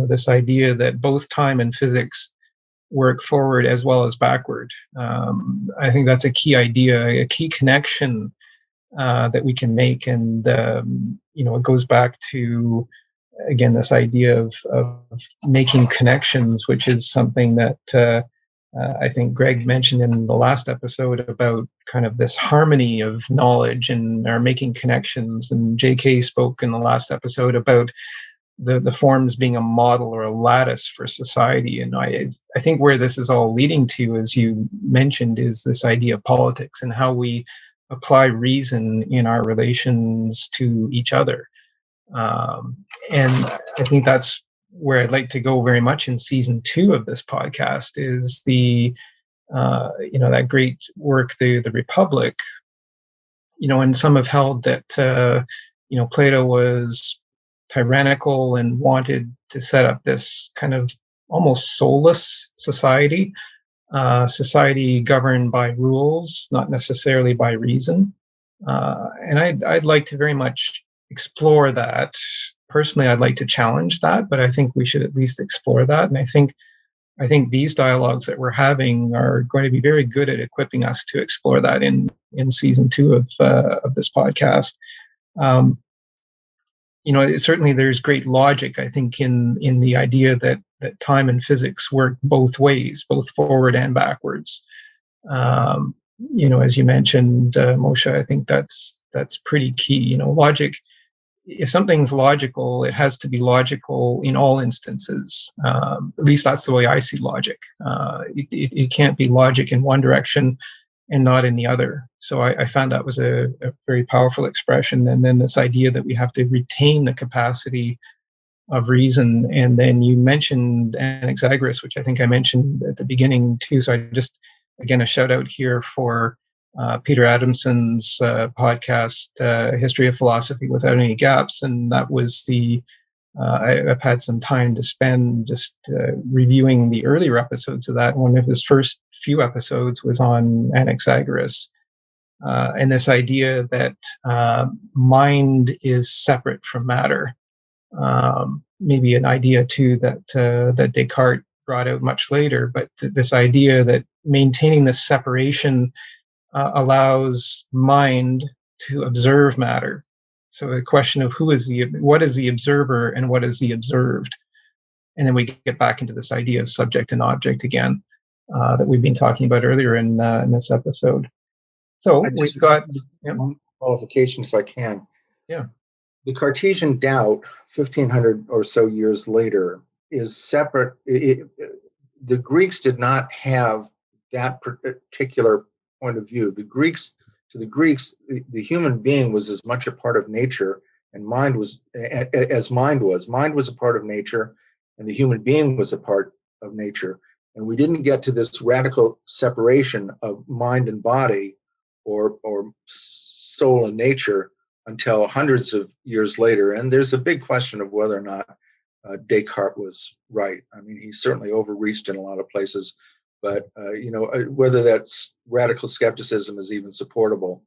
S2: This idea that both time and physics work forward as well as backward. I think that's a key idea, a key connection that we can make, and it goes back to, again, this idea of making connections, which is something that I think Greg mentioned in the last episode about kind of this harmony of knowledge and our making connections, and JK spoke in the last episode about the forms being a model or a lattice for society. And I think where this is all leading to, as you mentioned, is this idea of politics and how we apply reason in our relations to each other. And I think that's where I'd like to go very much in season 2 of this podcast, is the that great work, the Republic. And some have held that Plato was tyrannical and wanted to set up this kind of almost soulless society. society governed by rules, not necessarily by reason. And I'd like to very much explore that. Personally, I'd like to challenge that, but I think we should at least explore that. And I think these dialogues that we're having are going to be very good at equipping us to explore that in season 2 of this podcast. Certainly there's great logic, I think, in the idea that time and physics work both ways, both forward and backwards. As you mentioned, Moshe, I think that's pretty key. Logic, if something's logical, it has to be logical in all instances. At least that's the way I see logic. It can't be logic in one direction and not in the other. So I found that was a very powerful expression. And then this idea that we have to retain the capacity of reason. And then you mentioned Anaxagoras, which I think I mentioned at the beginning too. So I just, again, a shout out here for Peter Adamson's podcast, History of Philosophy Without Any Gaps. And that was I've had some time to spend just reviewing the earlier episodes of that. One of his first few episodes was on Anaxagoras. And this idea that mind is separate from matter. Maybe an idea too that Descartes brought out much later, but this idea that maintaining this separation allows mind to observe matter. So the question of what is the observer and what is the observed? And then we get back into this idea of subject and object again that we've been talking about earlier in this episode. So we've got
S3: one qualification, if I can.
S2: Yeah.
S3: The Cartesian doubt, 1500 or so years later, is separate. The Greeks did not have that particular point of view. To the Greeks, the human being was as much a part of nature, and mind was as mind was. Mind was a part of nature, and the human being was a part of nature. And we didn't get to this radical separation of mind and body, or soul and nature, until hundreds of years later. And there's a big question of whether or not Descartes was right. I mean, he certainly overreached in a lot of places, but whether that's radical skepticism is even supportable,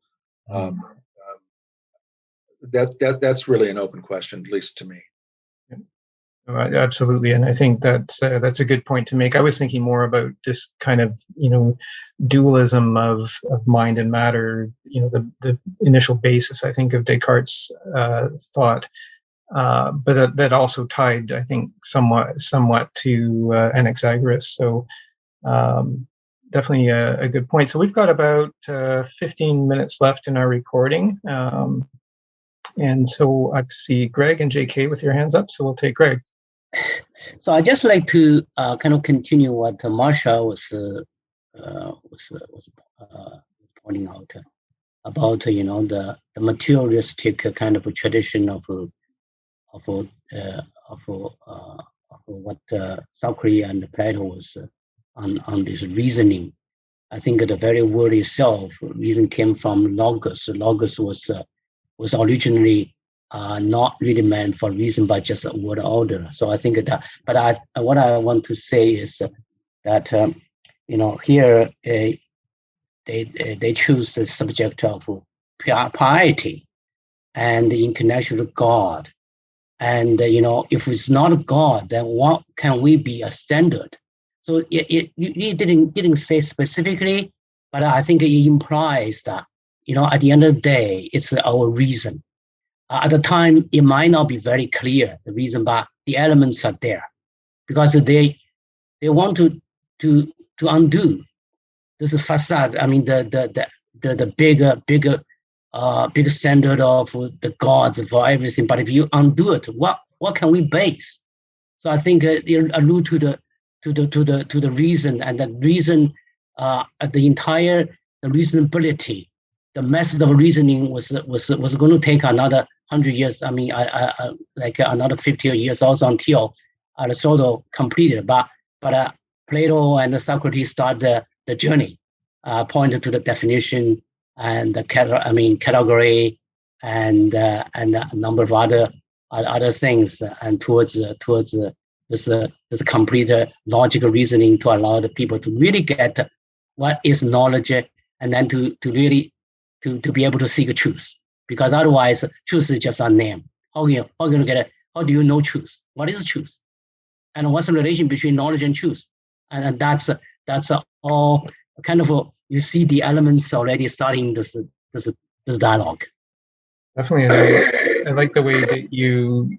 S3: that's really an open question, at least to me.
S2: Absolutely, and I think that's a good point to make. I was thinking more about this kind of dualism of mind and matter. The initial basis, I think, of Descartes' thought, but that also tied, I think, somewhat to Anaxagoras. So definitely a good point. So we've got about 15 minutes left in our recording. And so I see Greg and JK with your hands up, so we'll take Greg.
S6: So I just like to kind of continue what Marsha was pointing out about the materialistic kind of a tradition of what Socrates and Plato was on this reasoning. I think the very word itself, reason, came from logos. Logos was originally not really meant for reason, but just a word order. So I think that, but what I want to say is that here they choose the subject of piety and in connection with God. And if it's not God, then what can we be a standard? So it didn't say specifically, but I think it implies that at the end of the day, it's our reason. At the time, it might not be very clear, the reason, but the elements are there because they want to undo this facade. I mean, the bigger standard of the gods for everything. But if you undo it, what can we base? So I think it allude to the reason, and the reason, the reasonability. The method of reasoning was going to take another 100 years. I mean, like another 50 years also until Aristotle completed. But Plato and Socrates started the journey, pointed to the definition and the category and a number of other things, and towards the this complete logical reasoning to allow the people to really get what is knowledge, and then to really to be able to seek truth. Because otherwise, truth is just a name. How you gonna get it? How do you know truth? What is truth? And what's the relation between knowledge and truth? And that's all kind of you see the elements already starting this dialogue.
S2: Definitely, I like the way that you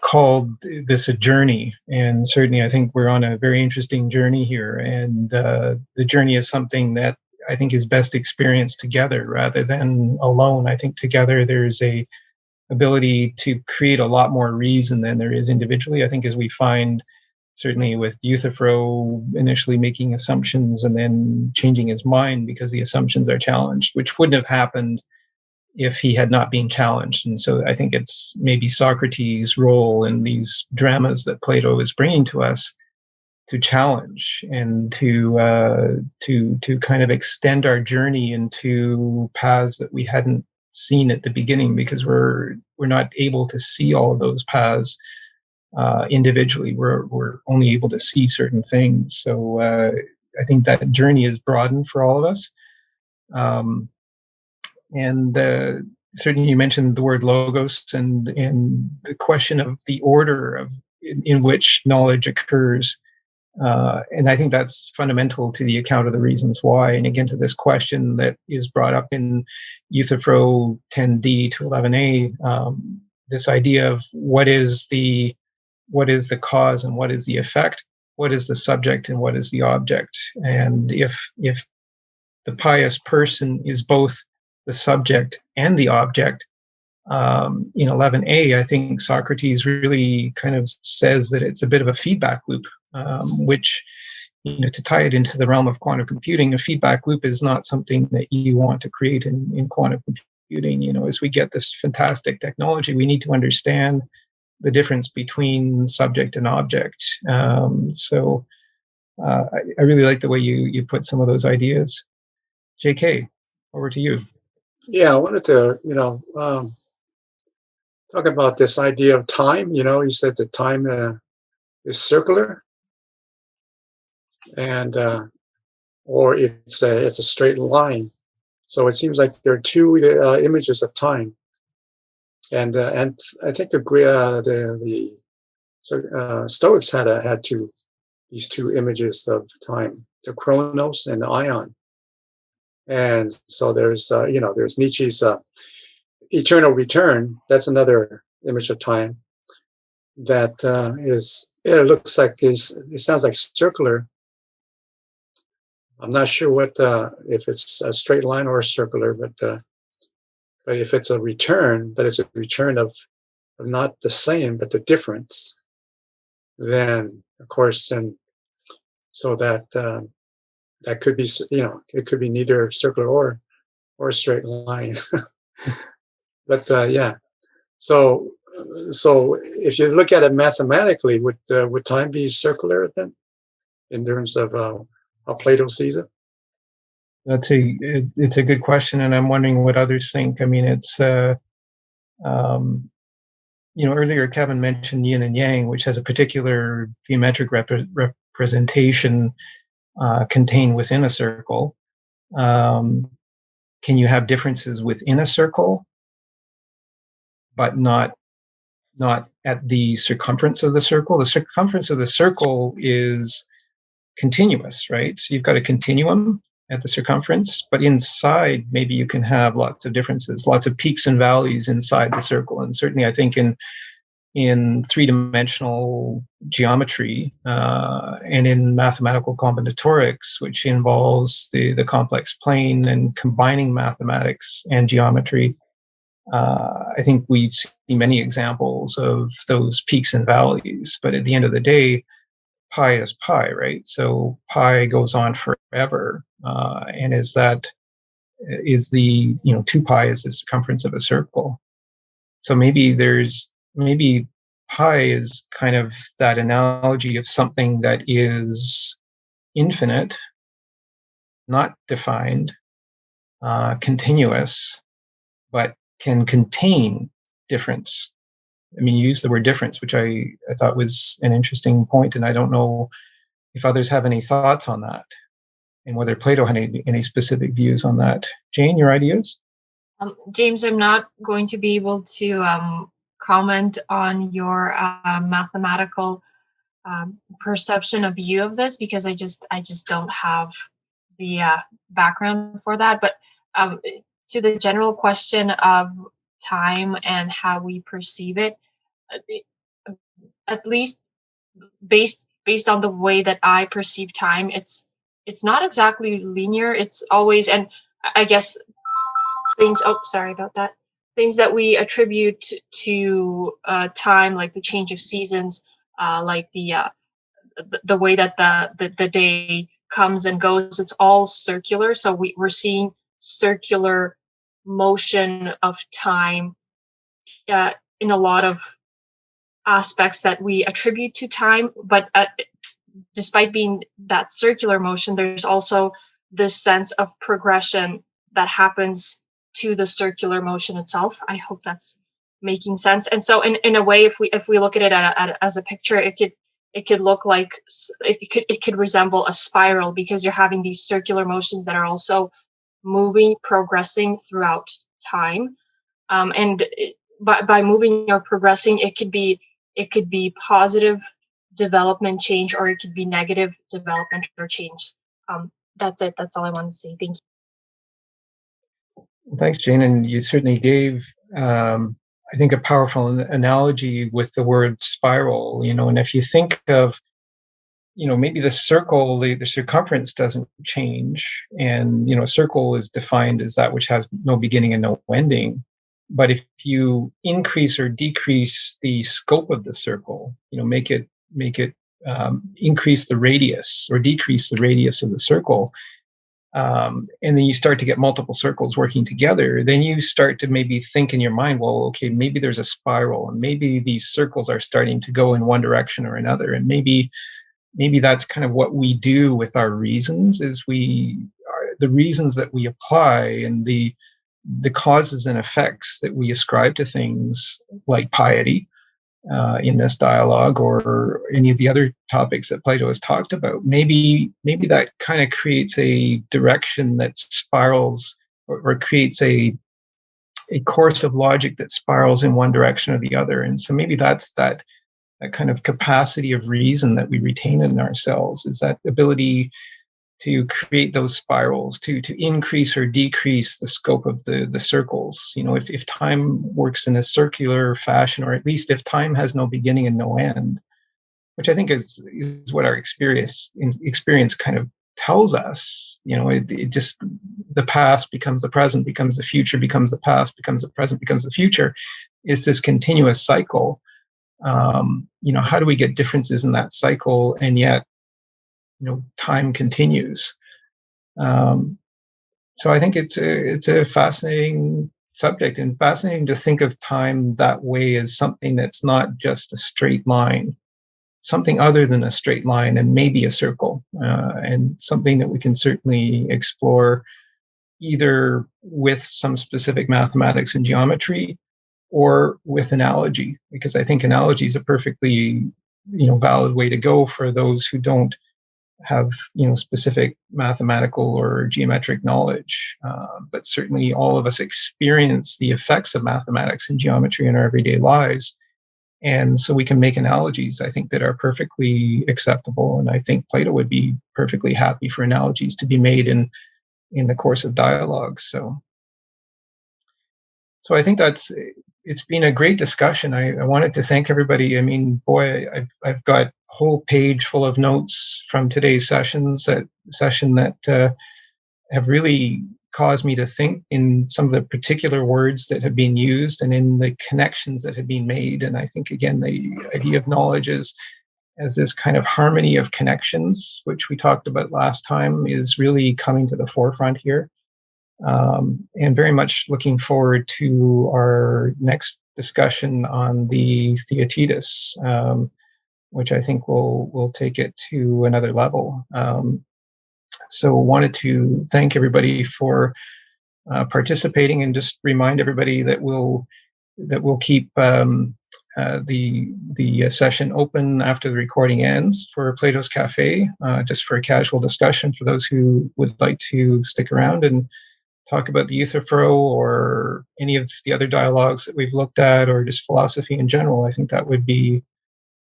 S2: called this a journey, and certainly I think we're on a very interesting journey here. And the journey is something that I think is best experienced together rather than alone. I think together there's a ability to create a lot more reason than there is individually. I think as we find, certainly with Euthyphro initially making assumptions and then changing his mind because the assumptions are challenged, which wouldn't have happened if he had not been challenged. And so I think it's maybe Socrates' role in these dramas that Plato is bringing to us to challenge and to kind of extend our journey into paths that we hadn't seen at the beginning, because we're not able to see all of those paths individually. We're only able to see certain things. So I think that journey is broadened for all of us. And certainly you mentioned the word logos and the question of the order of in which knowledge occurs. And I think that's fundamental to the account of the reasons why. And again, to this question that is brought up in Euthyphro 10d to 11a, this idea of what is the cause and what is the effect, what is the subject and what is the object. And if the pious person is both the subject and the object, in 11a, I think Socrates really kind of says that it's a bit of a feedback loop, which, to tie it into the realm of quantum computing, a feedback loop is not something that you want to create in quantum computing. As we get this fantastic technology, we need to understand the difference between subject and object. So I really like the way you put some of those ideas. JK, over to you.
S4: Yeah, I wanted to, talk about this idea of time. You said that time is circular, and or it's a straight line. So it seems like there are two images of time, and I think the Stoics had these two images of time, the chronos and the ion. And so there's Nietzsche's eternal return. That's another image of time that it looks like it sounds like circular. I'm not sure if it's a straight line or a circular, but if it's a return, but it's a return of not the same, but the difference, then of course, and so that could be, it could be neither circular or a straight line. But yeah, so if you look at it mathematically, would time be circular then, in terms of how Plato sees it?
S2: It's a good question, and I'm wondering what others think. I mean, it's earlier Kevin mentioned yin and yang, which has a particular geometric representation contained within a circle. Can you have differences within a circle, but not at the circumference of the circle? The circumference of the circle is continuous, right? So you've got a continuum at the circumference, but inside maybe you can have lots of differences, lots of peaks and valleys inside the circle. And certainly I think in three-dimensional geometry and in mathematical combinatorics, which involves the complex plane and combining mathematics and geometry, I think we see many examples of those peaks and valleys. But at the end of the day, pi is pi, right? So pi goes on forever, and is the 2 pi is the circumference of a circle. So maybe pi is kind of that analogy of something that is infinite, not defined, continuous, but can contain difference I mean, you used the word difference, which I thought was an interesting point, and I don't know if others have any thoughts on that, and whether Plato had any specific views on that. Jane, your ideas?
S5: James, I'm not going to be able to comment on your mathematical perception of view of this, because I just don't have the background for that. But to the general question of time and how we perceive it, at least based on the way that I perceive time, it's not exactly linear. It's always, and I guess things, oh, sorry about that, things that we attribute to time, like the change of seasons, like the way that the day comes and goes, it's all circular. So we're seeing circular motion of time in a lot of aspects that we attribute to time. But despite being that circular motion, there's also this sense of progression that happens to the circular motion itself. I hope that's making sense. And so in a way, if we look at it as a picture, it could look like, it could resemble a spiral, because you're having these circular motions that are also moving, progressing throughout time. And by moving or progressing, it could be positive development change, or it could be negative development or change. That's it. That's all I want to say. Thank you.
S2: Well, thanks, Jane. And you certainly gave, I think, a powerful analogy with the word spiral. And if you think of, maybe the circle, the circumference doesn't change, and a circle is defined as that which has no beginning and no ending. But if you increase or decrease the scope of the circle, make it increase the radius or decrease the radius of the circle, and then you start to get multiple circles working together, then you start to maybe think in your mind, well, okay, maybe there's a spiral, and maybe these circles are starting to go in one direction or another, and maybe that's kind of what we do with our reasons, is the reasons that we apply, and the causes and effects that we ascribe to things like piety in this dialogue, or any of the other topics that Plato has talked about. Maybe that kind of creates a direction that spirals, or creates a course of logic that spirals in one direction or the other. And so maybe that's that kind of capacity of reason that we retain in ourselves, is that ability to create those spirals, to increase or decrease the scope of the circles. If time works in a circular fashion, or at least if time has no beginning and no end, which I think is what our experience kind of tells us. It just, the past becomes the present, becomes the future, becomes the past, becomes the present, becomes the future. It's this continuous cycle. How do we get differences in that cycle, and yet time continues? So I think it's a fascinating subject, and fascinating to think of time that way, as something that's not just a straight line, something other than a straight line, and maybe a circle, and something that we can certainly explore either with some specific mathematics and geometry, or with analogy, because I think analogy is a perfectly valid way to go for those who don't have specific mathematical or geometric knowledge, but certainly all of us experience the effects of mathematics and geometry in our everyday lives, and so we can make analogies, I think, that are perfectly acceptable. And I think Plato would be perfectly happy for analogies to be made in the course of dialogue. So I think it's been a great discussion. I wanted to thank everybody. I mean, boy, I've got a whole page full of notes from today's session that have really caused me to think in some of the particular words that have been used, and in the connections that have been made. And I think, again, the idea of knowledge as this kind of harmony of connections, which we talked about last time, is really coming to the forefront here. And very much looking forward to our next discussion on the Theaetetus, which I think will take it to another level. So wanted to thank everybody for participating, and just remind everybody that we'll keep the session open after the recording ends for Plato's Cafe, just for a casual discussion for those who would like to stick around and talk about the Euthyphro or any of the other dialogues that we've looked at, or just philosophy in general. I think that would be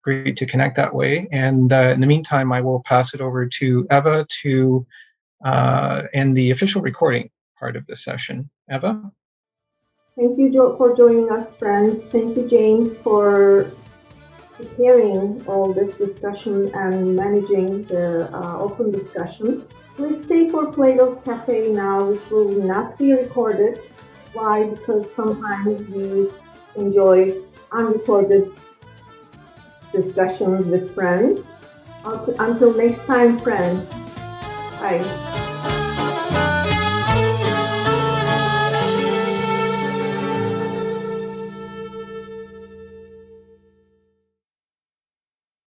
S2: great to connect that way. And in the meantime, I will pass it over to Eva to end the official recording part of the session. Eva?
S1: Thank you, Joe, for joining us, friends. Thank you, James, for preparing all this discussion and managing the open discussion. Please stay for Plato's Cafe now, which will not be recorded. Why? Because sometimes we enjoy unrecorded discussions with friends. Until next time, friends. Bye.